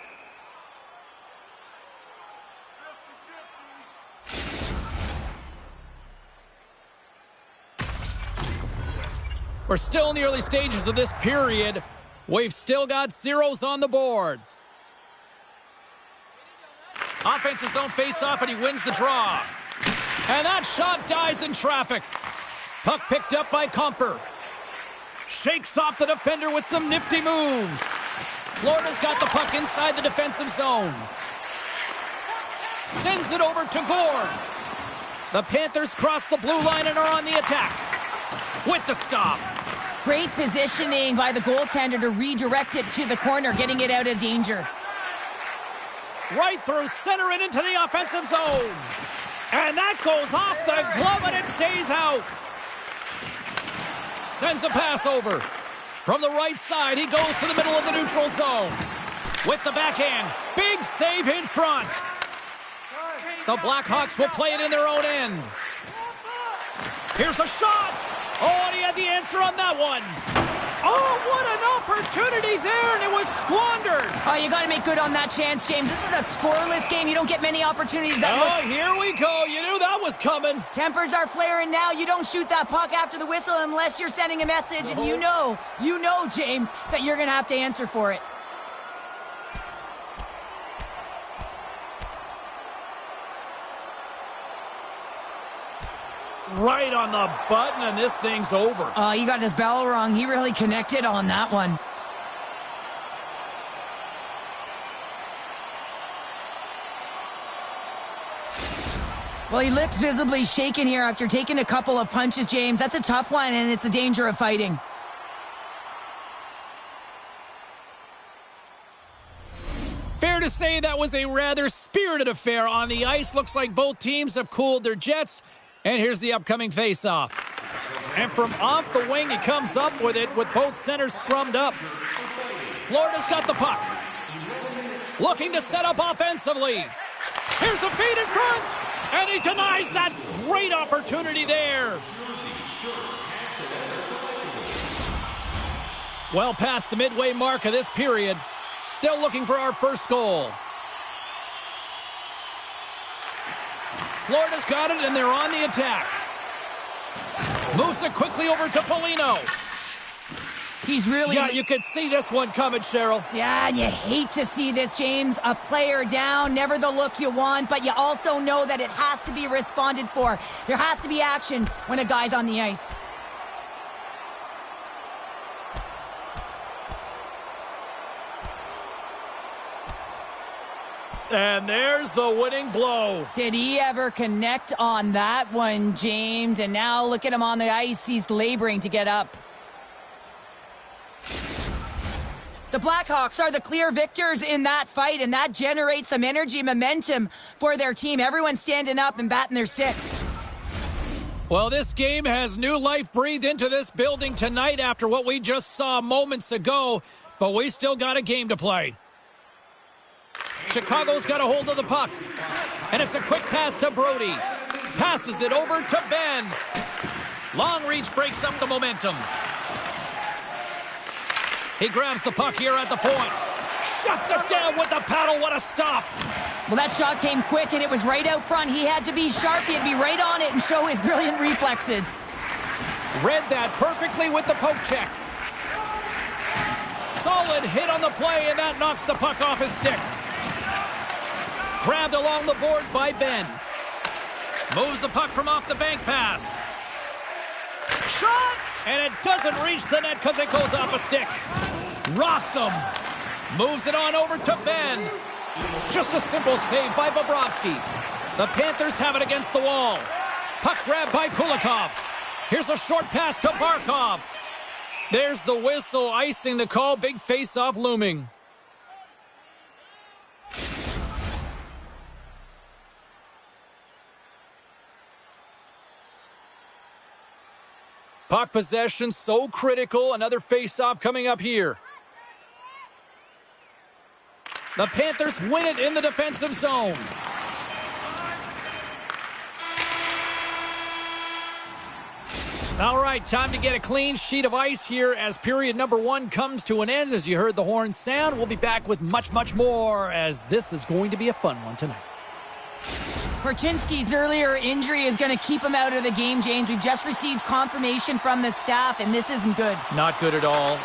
We're still in the early stages of this period. We've still got zeros on the board. Offensive zone face-off, and he wins the draw. And that shot dies in traffic. Puck picked up by Comfer. Shakes off the defender with some nifty moves. Florida's got the puck inside the defensive zone. Sends it over to Gord. The Panthers cross the blue line and are on the attack. With the stop. Great positioning by the goaltender to redirect it to the corner, getting it out of danger. Right through center and into the offensive zone. And that goes off the glove and it stays out. Sends a pass over. From the right side, he goes to the middle of the neutral zone. With the backhand. Big save in front. The Blackhawks will play it in their own end. Here's a shot. Oh, and he had the answer on that one. Oh, what an opportunity there, and it was squandered. Oh, you got to make good on that chance, James. This is a scoreless game. You don't get many opportunities that Oh, here we go. You knew that was coming. Tempers are flaring now. You don't shoot that puck after the whistle unless you're sending a message, and you know, James, that you're going to have to answer for it. Right on the button, and this thing's over. He got his bell wrong. He really connected on that one. Well, he looks visibly shaken here after taking a couple of punches, James. That's a tough one, and it's the danger of fighting. Fair to say that was a rather spirited affair on the ice. Looks like both teams have cooled their jets. And here's the upcoming face-off. And from off the wing, he comes up with it with both centers scrummed up. Florida's got the puck. Looking to set up offensively. Here's a feed in front. And he denies that great opportunity there. Well past the midway mark of this period. Still looking for our first goal. Florida's got it, and they're on the attack. Moves it quickly over to Foligno. He's really... Yeah, you could see this one coming, Cheryl. Yeah, and you hate to see this, James. A player down, never the look you want, but you also know that it has to be responded for. There has to be action when a guy's on the ice. And there's the winning blow. Did he ever connect on that one, James? And now look at him on the ice. He's laboring to get up. The Blackhawks are the clear victors in that fight, and that generates some energy, momentum for their team. Everyone's standing up and batting their sticks. Well, this game has new life breathed into this building tonight after what we just saw moments ago, but we still got a game to play. Chicago's got a hold of the puck, and it's a quick pass to Brody. Passes it over to Ben. Long reach breaks up the momentum. He grabs the puck here at the point. Shuts it down with the paddle. What a stop. Well, that shot came quick, and it was right out front. He had to be sharp. He had to be right on it and show his brilliant reflexes. Read that perfectly with the poke check. Solid hit on the play, and that knocks the puck off his stick. Grabbed along the boards by Ben. Moves the puck from off the bank pass. Shot! And it doesn't reach the net because it goes off a stick. Rocks him. Moves it on over to Ben. Just a simple save by Bobrovsky. The Panthers have it against the wall. Puck grabbed by Kulikov. Here's a short pass to Barkov. There's the whistle, icing the call. Big face-off looming. Puck possession so critical. Another face-off coming up here. The Panthers win it in the defensive zone. All right, time to get a clean sheet of ice here as period number 1 comes to an end. As you heard the horn sound, we'll be back with much, much more as this is going to be a fun one tonight. Korchinski's earlier injury is going to keep him out of the game, James. We've just received confirmation from the staff, and this isn't good. Not good at all.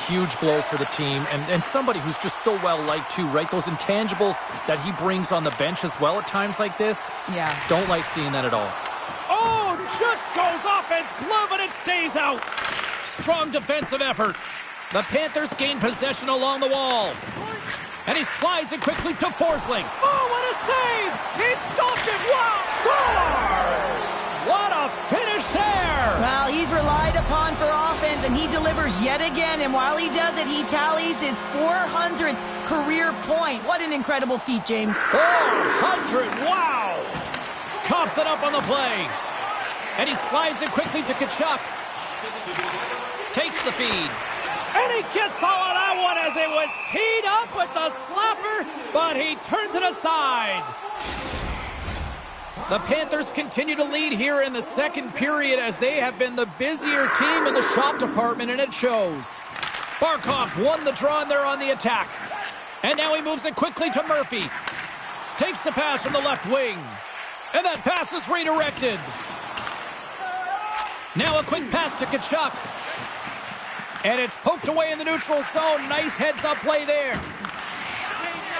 Huge blow for the team, and somebody who's just so well-liked, too, right? Those intangibles that he brings on the bench as well at times like this. Yeah. Don't like seeing that at all. Oh, just goes off his glove, and it stays out. Strong defensive effort. The Panthers gain possession along the wall. And he slides it quickly to Forsling. Oh, what a save! He stopped it! Wow! Scores! What a finish there! Well, he's relied upon for offense, and he delivers yet again. And while he does it, he tallies his 400th career point. What an incredible feat, James. 400! Wow! Coughs it up on the play. And he slides it quickly to Tkachuk. Takes the feed. And he gets all of that one as it was teed up with the slapper, but he turns it aside. The Panthers continue to lead here in the second period as they have been the busier team in the shot department, and it shows. Barkov's won the draw, and they're on the attack. And now he moves it quickly to Murphy. Takes the pass from the left wing. And that pass is redirected. Now a quick pass to Tkachuk. And it's poked away in the neutral zone. Nice heads-up play there.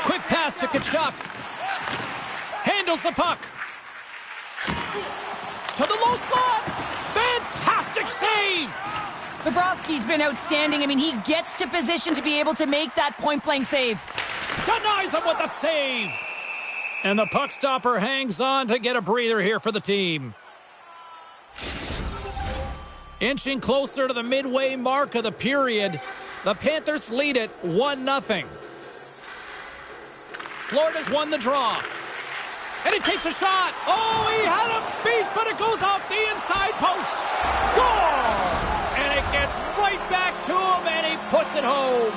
Quick pass to Tkachuk. Handles the puck. To the low slot. Fantastic save. Bobrovsky's been outstanding. I mean, he gets to position to be able to make that point-blank save. Denies him with the save. And the puck stopper hangs on to get a breather here for the team. Inching closer to the midway mark of the period, the Panthers lead it 1-0. Florida's won the draw. And he takes a shot. Oh, he had him beat, but it goes off the inside post. Scores! And it gets right back to him, and he puts it home.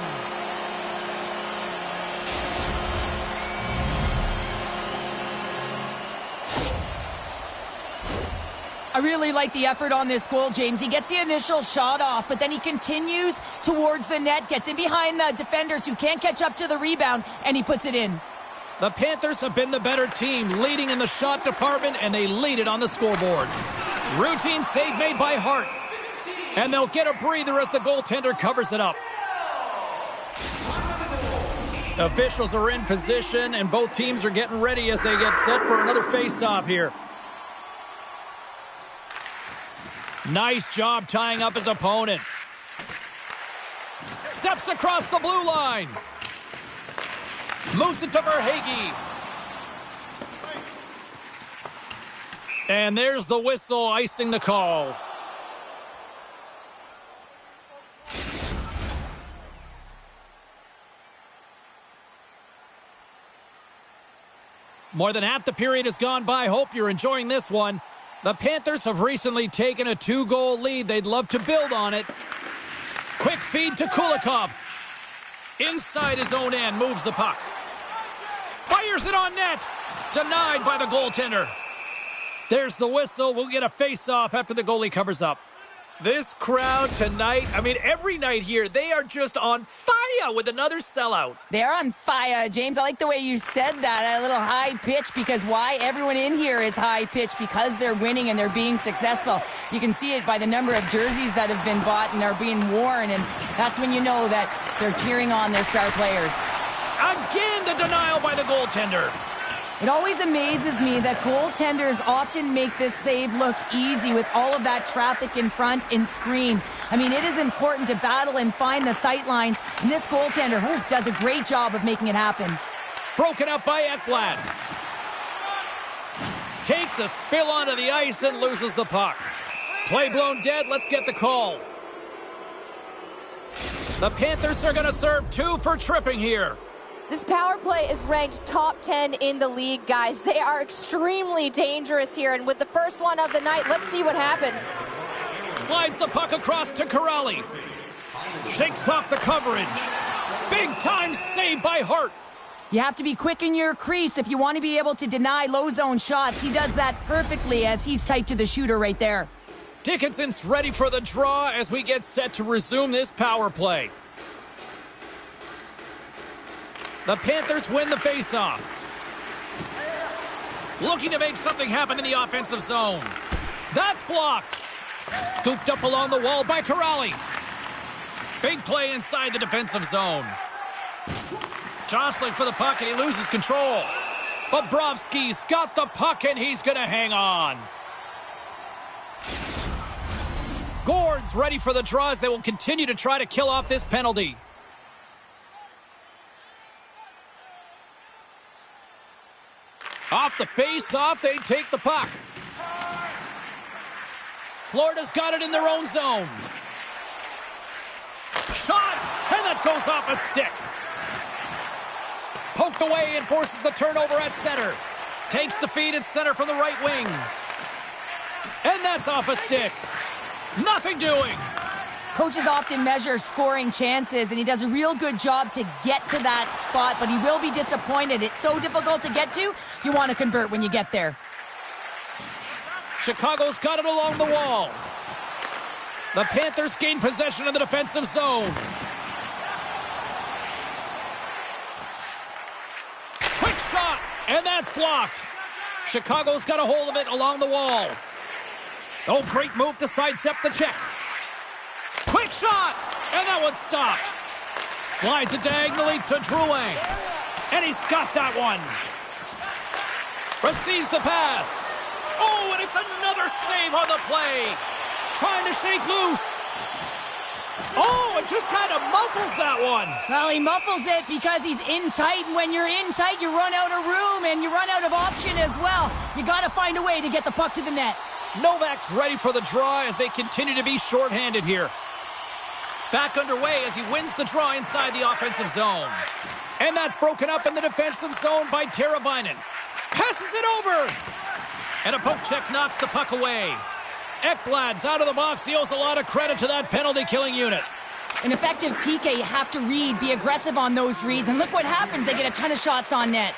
I really like the effort on this goal, James. He gets the initial shot off, but then he continues towards the net, gets in behind the defenders who can't catch up to the rebound, and he puts it in. The Panthers have been the better team, leading in the shot department, and they lead it on the scoreboard. Routine save made by Hart. And they'll get a breather as the goaltender covers it up. Officials are in position, and both teams are getting ready as they get set for another face-off here. Nice job tying up his opponent. Steps across the blue line. Moves it to Verhaeghe. And there's the whistle icing the call. More than half the period has gone by. Hope you're enjoying this one. The Panthers have recently taken a 2-goal lead. They'd love to build on it. Quick feed to Kulikov. Inside his own end, moves the puck. Fires it on net. Denied by the goaltender. There's the whistle. We'll get a face-off after the goalie covers up. This crowd tonight, I mean, every night here, they are just on fire with another sellout. They're on fire, James. I like the way you said that, a little high pitch, because why? Everyone in here is high pitch because they're winning and they're being successful. You can see it by the number of jerseys that have been bought and are being worn, and that's when you know that they're cheering on their star players. Again, the denial by the goaltender. It always amazes me that goaltenders often make this save look easy with all of that traffic in front and screen. I mean, it is important to battle and find the sight lines, and this goaltender does a great job of making it happen. Broken up by Ekblad. Takes a spill onto the ice and loses the puck. Play blown dead. Let's get the call. The Panthers are going to serve 2 for tripping here. This power play is ranked top 10 in the league, guys. They are extremely dangerous here, and with the first one of the night, let's see what happens. Slides the puck across to Corrali. Shakes off the coverage. Big time save by Hart. You have to be quick in your crease if you want to be able to deny low zone shots. He does that perfectly as he's tight to the shooter right there. Dickinson's ready for the draw as we get set to resume this power play. The Panthers win the faceoff. Looking to make something happen in the offensive zone. That's blocked. Scooped up along the wall by Corrali. Big play inside the defensive zone. Jostling for the puck, and he loses control. Bobrovsky's got the puck, and he's going to hang on. Gord's ready for the draw as they will continue to try to kill off this penalty. Off the face-off, they take the puck. Florida's got it in their own zone. Shot, and that goes off a stick. Poked away and forces the turnover at center. Takes the feed at center from the right wing. And that's off a stick. Nothing doing. Coaches often measure scoring chances, and he does a real good job to get to that spot, but he will be disappointed. It's so difficult to get to, you want to convert when you get there. Chicago's got it along the wall. The Panthers gain possession of the defensive zone. Quick shot, and that's blocked. Chicago's got a hold of it along the wall. Oh, great move to sidestep the check. Quick shot, and that one's stopped. Slides it diagonally to Drouin. And he's got that one. Receives the pass. Oh, and it's another save on the play. Trying to shake loose. Oh, it just kind of muffles that one. Well, he muffles it because he's in tight, and when you're in tight, you run out of room, and you run out of option as well. You got to find a way to get the puck to the net. Novak's ready for the draw as they continue to be shorthanded here. Back underway as he wins the draw inside the offensive zone. And that's broken up in the defensive zone by Teravainen. Passes it over. And a poke check knocks the puck away. Ekblad's out of the box. He owes a lot of credit to that penalty-killing unit. An effective PK, you have to read, be aggressive on those reads. And look what happens. They get a ton of shots on net.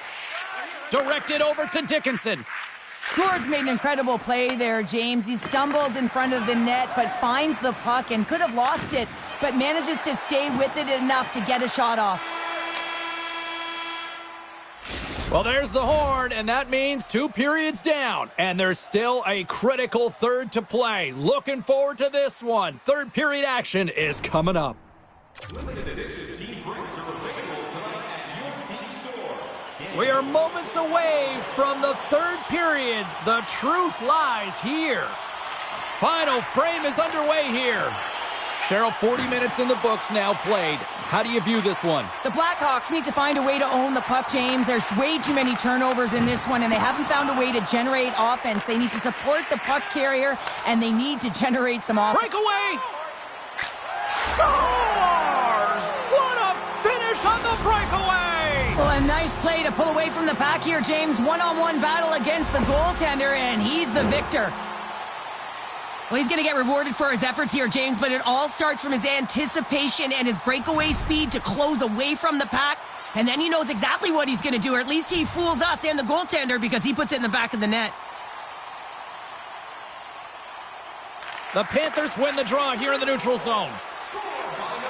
Directed over to Dickinson. Gord's made an incredible play there, James. He stumbles in front of the net, but finds the puck and could have lost it, but manages to stay with it enough to get a shot off. Well, there's the horn, and that means 2 periods down, and there's still a critical third to play. Looking forward to this one. Third period action is coming up. Limited edition team drinks are available tonight at your team store. We are moments away from the third period. The truth lies here. Final frame is underway here. Cheryl, 40 minutes in the books now played. How do you view this one? The Blackhawks need to find a way to own the puck, James. There's way too many turnovers in this one, and they haven't found a way to generate offense. They need to support the puck carrier, and they need to generate some offense. Breakaway! Scores! What a finish on the breakaway! Well, a nice play to pull away from the pack here, James. One-on-one battle against the goaltender, and he's the victor. Well, he's going to get rewarded for his efforts here, James, but it all starts from his anticipation and his breakaway speed to close away from the pack, and then he knows exactly what he's going to do, or at least he fools us and the goaltender because he puts it in the back of the net. The Panthers win the draw here in the neutral zone.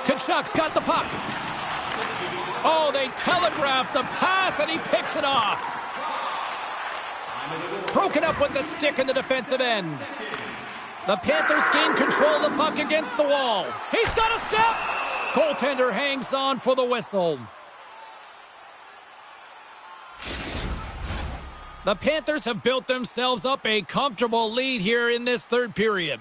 Kachuk's got the puck. Oh, they telegraphed the pass, and he picks it off. Broken up with the stick in the defensive end. The Panthers gain control of the puck against the wall. He's got a step. Goaltender hangs on for the whistle. The Panthers have built themselves up a comfortable lead here in this third period.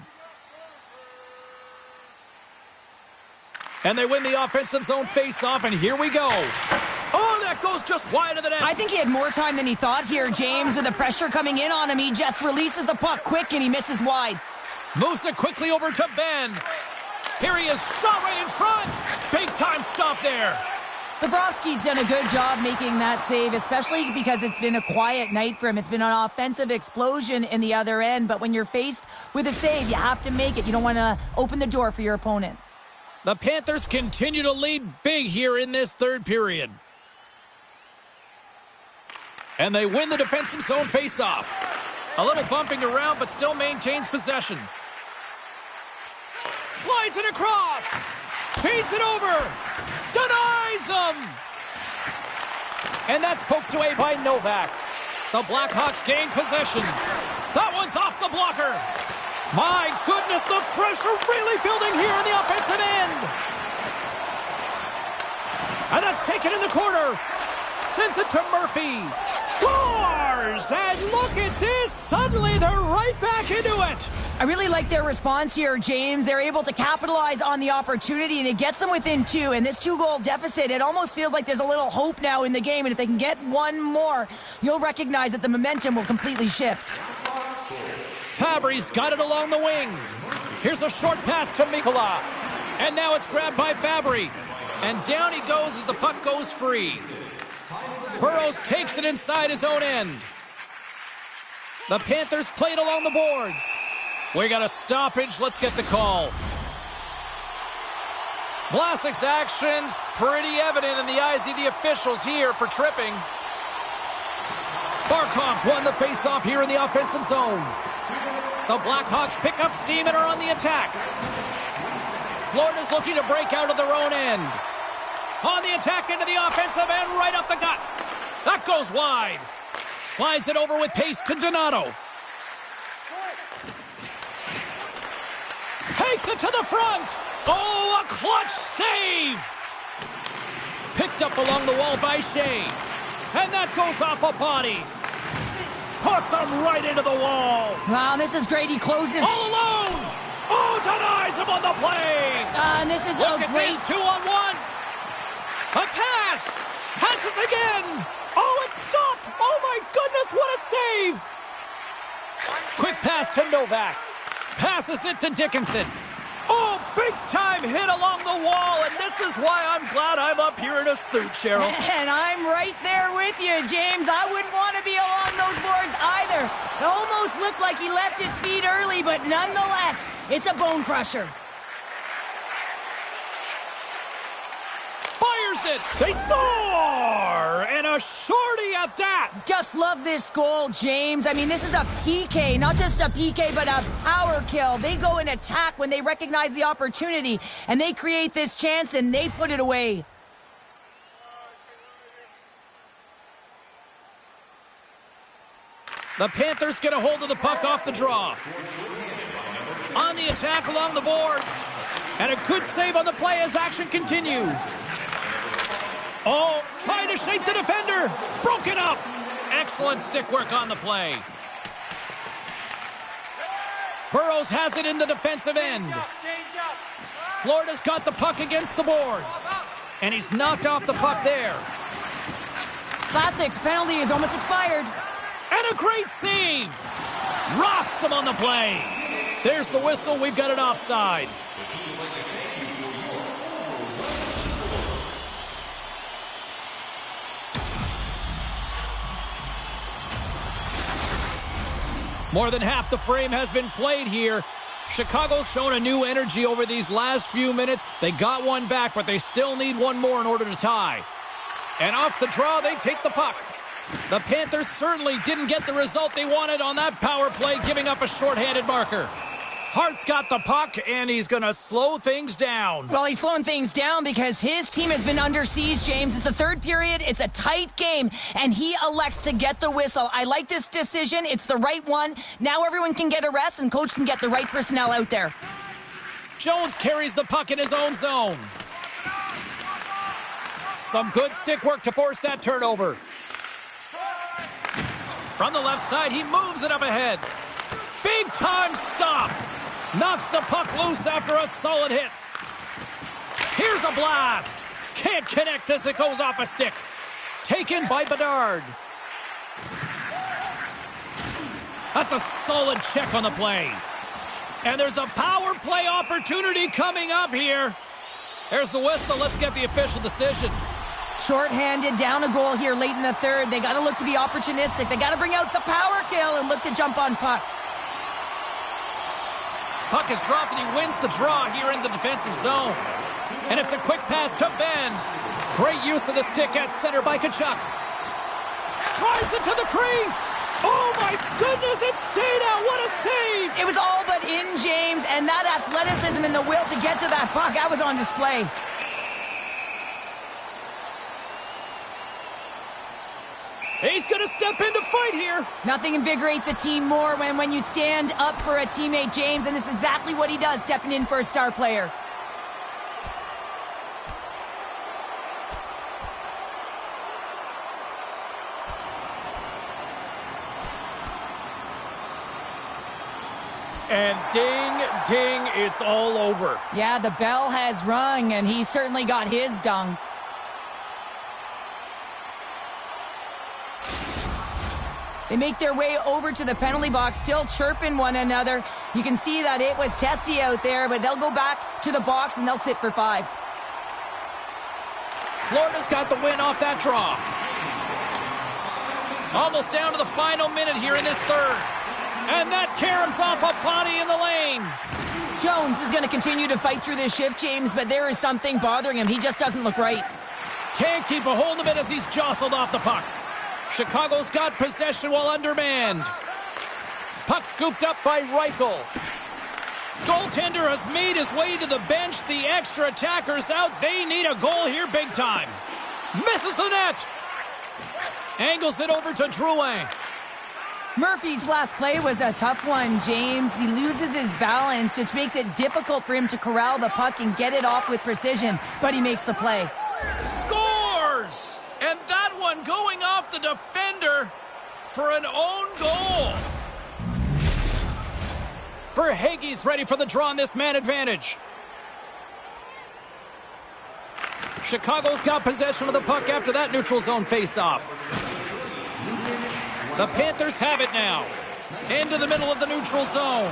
And they win the offensive zone face-off, and here we go. Oh, that goes just wide of the net. I think he had more time than he thought here, James. With the pressure coming in on him, he just releases the puck quick, and he misses wide. Moves it quickly over to Ben. Here he is, shot right in front. Big time stop there. Bobrovsky's done a good job making that save, especially because it's been a quiet night for him. It's been an offensive explosion in the other end, but when you're faced with a save, you have to make it. You don't want to open the door for your opponent. The Panthers continue to lead big here in this third period. And they win the defensive zone faceoff. A little bumping around, but still maintains possession. Slides it across. Feeds it over. Denies him. And that's poked away by Novak. The Blackhawks gain possession. That one's off the blocker. My goodness, the pressure really building here in the offensive end. And that's taken in the corner. Sends it to Murphy. Scores! And look at this. Suddenly they're right back into it. I really like their response here, James. They're able to capitalize on the opportunity, and it gets them within 2. And this 2-goal deficit, it almost feels like there's a little hope now in the game. And if they can get one more, you'll recognize that the momentum will completely shift. Fabry's got it along the wing. Here's a short pass to Mikkola. And now it's grabbed by Fabry. And down he goes as the puck goes free. Burrows takes it inside his own end. The Panthers played along the boards. We got a stoppage. Let's get the call. Vlasic's actions pretty evident in the eyes of the officials here for tripping. Barkov's won the faceoff here in the offensive zone. The Blackhawks pick up steam and are on the attack. Florida's looking to break out of their own end. On the attack into the offensive end, right up the gut. That goes wide. Slides it over with pace to Donato. Takes it to the front. Oh, a clutch save. Picked up along the wall by Shea. And that goes off a body. Puts him right into the wall. Wow, this is great. He closes. All alone. Oh, denies him on the play. And this is Look a at great... this, 2-on-1. A pass. Passes again. Oh, it's stopped. Oh, my goodness, what a save. Quick pass to Novak. Passes it to Dickinson. Oh, big-time hit along the wall, and this is why I'm glad I'm up here in a suit, Cheryl. And I'm right there with you, James. I wouldn't want to be along those boards either. It almost looked like he left his feet early, but nonetheless, it's a bone crusher. Fires it. They score! And a shorty at that. Just love this goal, James. I mean, this is a PK, not just a PK, but a power kill. They go in attack when they recognize the opportunity, and they create this chance, and they put it away. The Panthers get a hold of the puck off the draw. On the attack along the boards. And a good save on the play as action continues. Oh, trying to shake the defender. Broken up. Excellent stick work on the play. Burrows has it in the defensive end. Florida's got the puck against the boards. And he's knocked off the puck there. Vlasic's penalty is almost expired. And a great save. Rocks him on the play. There's the whistle. We've got an offside. More than half the frame has been played here. Chicago's shown a new energy over these last few minutes. They got one back, but they still need one more in order to tie. And off the draw, they take the puck. The Panthers certainly didn't get the result they wanted on that power play, giving up a shorthanded marker. Hart's got the puck, and he's going to slow things down. Well, he's slowing things down because his team has been under siege, James. It's the third period. It's a tight game, and he elects to get the whistle. I like this decision. It's the right one. Now everyone can get a rest, and coach can get the right personnel out there. Jones carries the puck in his own zone. Some good stick work to force that turnover. From the left side, he moves it up ahead. Big time stop. Knocks the puck loose after a solid hit. Here's a blast. Can't connect as it goes off a stick. Taken by Bedard. That's a solid check on the play. And there's a power play opportunity coming up here. There's the whistle. Let's get the official decision. Short-handed, down a goal here late in the third. They got to look to be opportunistic. They got to bring out the power kill and look to jump on pucks. Puck is dropped and he wins the draw here in the defensive zone. And it's a quick pass to Ben. Great use of the stick at center by Tkachuk. Drives it to the crease. Oh, my goodness, it stayed out. What a save. It was all but in, James, and that athleticism and the will to get to that puck, that was on display. He's going to step in to fight here. Nothing invigorates a team more when you stand up for a teammate, James, and this is exactly what he does, stepping in for a star player. And ding, ding, it's all over. Yeah, the bell has rung, and he certainly got his dung. They make their way over to the penalty box, still chirping one another. You can see that it was testy out there, but they'll go back to the box and they'll sit for 5. Florida's got the win off that draw. Almost down to the final minute here in this third. And that caroms off a body in the lane. Jones is going to continue to fight through this shift, James, but there is something bothering him. He just doesn't look right. Can't keep a hold of it as he's jostled off the puck. Chicago's got possession while undermanned. Puck scooped up by Reichel. Goaltender has made his way to the bench. The extra attacker's out. They need a goal here big time. Misses the net. Angles it over to Drouin. Murphy's last play was a tough one, James. He loses his balance, which makes it difficult for him to corral the puck and get it off with precision, but he makes the play. Scores! And that one going off the defender for an own goal. Verhaeghe's ready for the draw on this man advantage. Chicago's got possession of the puck after that neutral zone faceoff. The Panthers have it now. Into the middle of the neutral zone.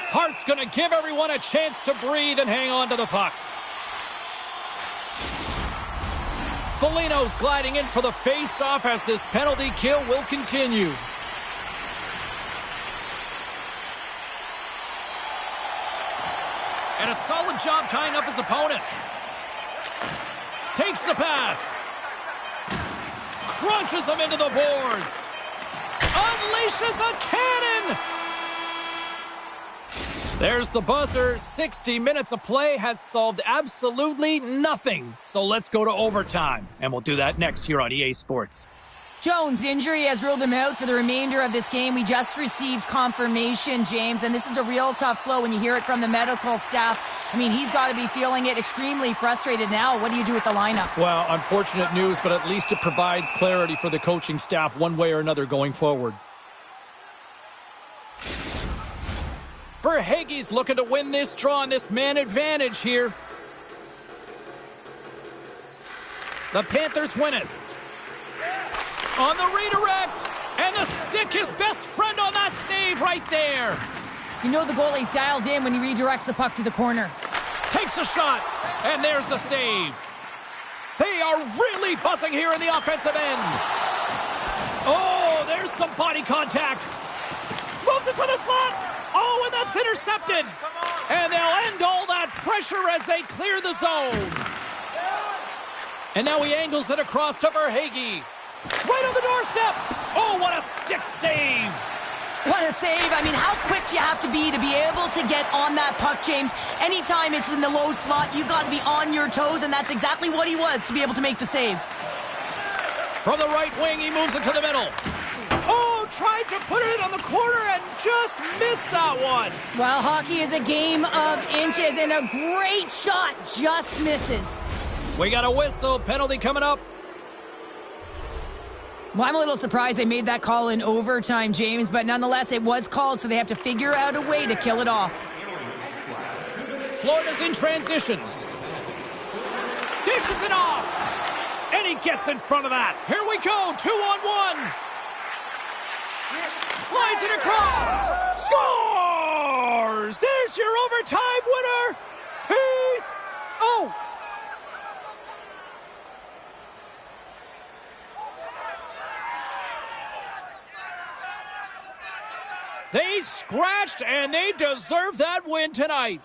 Hart's going to give everyone a chance to breathe and hang on to the puck. Foligno's gliding in for the face-off as this penalty kill will continue. And a solid job tying up his opponent. Takes the pass. Crunches him into the boards. Unleashes a cannon! There's the buzzer. 60 minutes of play has solved absolutely nothing. So let's go to overtime. And we'll do that next here on EA Sports. Jones' injury has ruled him out for the remainder of this game. We just received confirmation, James, and this is a real tough blow when you hear it from the medical staff. I mean, he's got to be feeling it, extremely frustrated now. What do you do with the lineup? Well, unfortunate news, but at least it provides clarity for the coaching staff one way or another going forward. Verhaeghe's looking to win this draw on this man advantage here. The Panthers win it. On the redirect, and the stick, his best friend on that save right there. You know the goalie's dialed in when he redirects the puck to the corner. Takes a shot, and there's the save. They are really buzzing here in the offensive end. Oh, there's some body contact. Moves it to the slot. Oh, and that's intercepted. And they'll end all that pressure as they clear the zone. And now he angles it across to Verhaeghe. Right on the doorstep. Oh, what a stick save. What a save. I mean, how quick do you have to be able to get on that puck, James? Anytime it's in the low slot, you got to be on your toes, and that's exactly what he was to be able to make the save. From the right wing, he moves it to the middle. Oh, tried to put it on the corner and just missed that one. Well, hockey is a game of inches, and a great shot just misses. We got a whistle. Penalty coming up. Well, I'm a little surprised they made that call in overtime, James, but nonetheless, it was called, so they have to figure out a way to kill it off. Florida's in transition. Dishes it off. And he gets in front of that. Here we go, 2-on-1. Slides it across. Scores! There's your overtime winner. He's... Oh! They scratched, and they deserve that win tonight.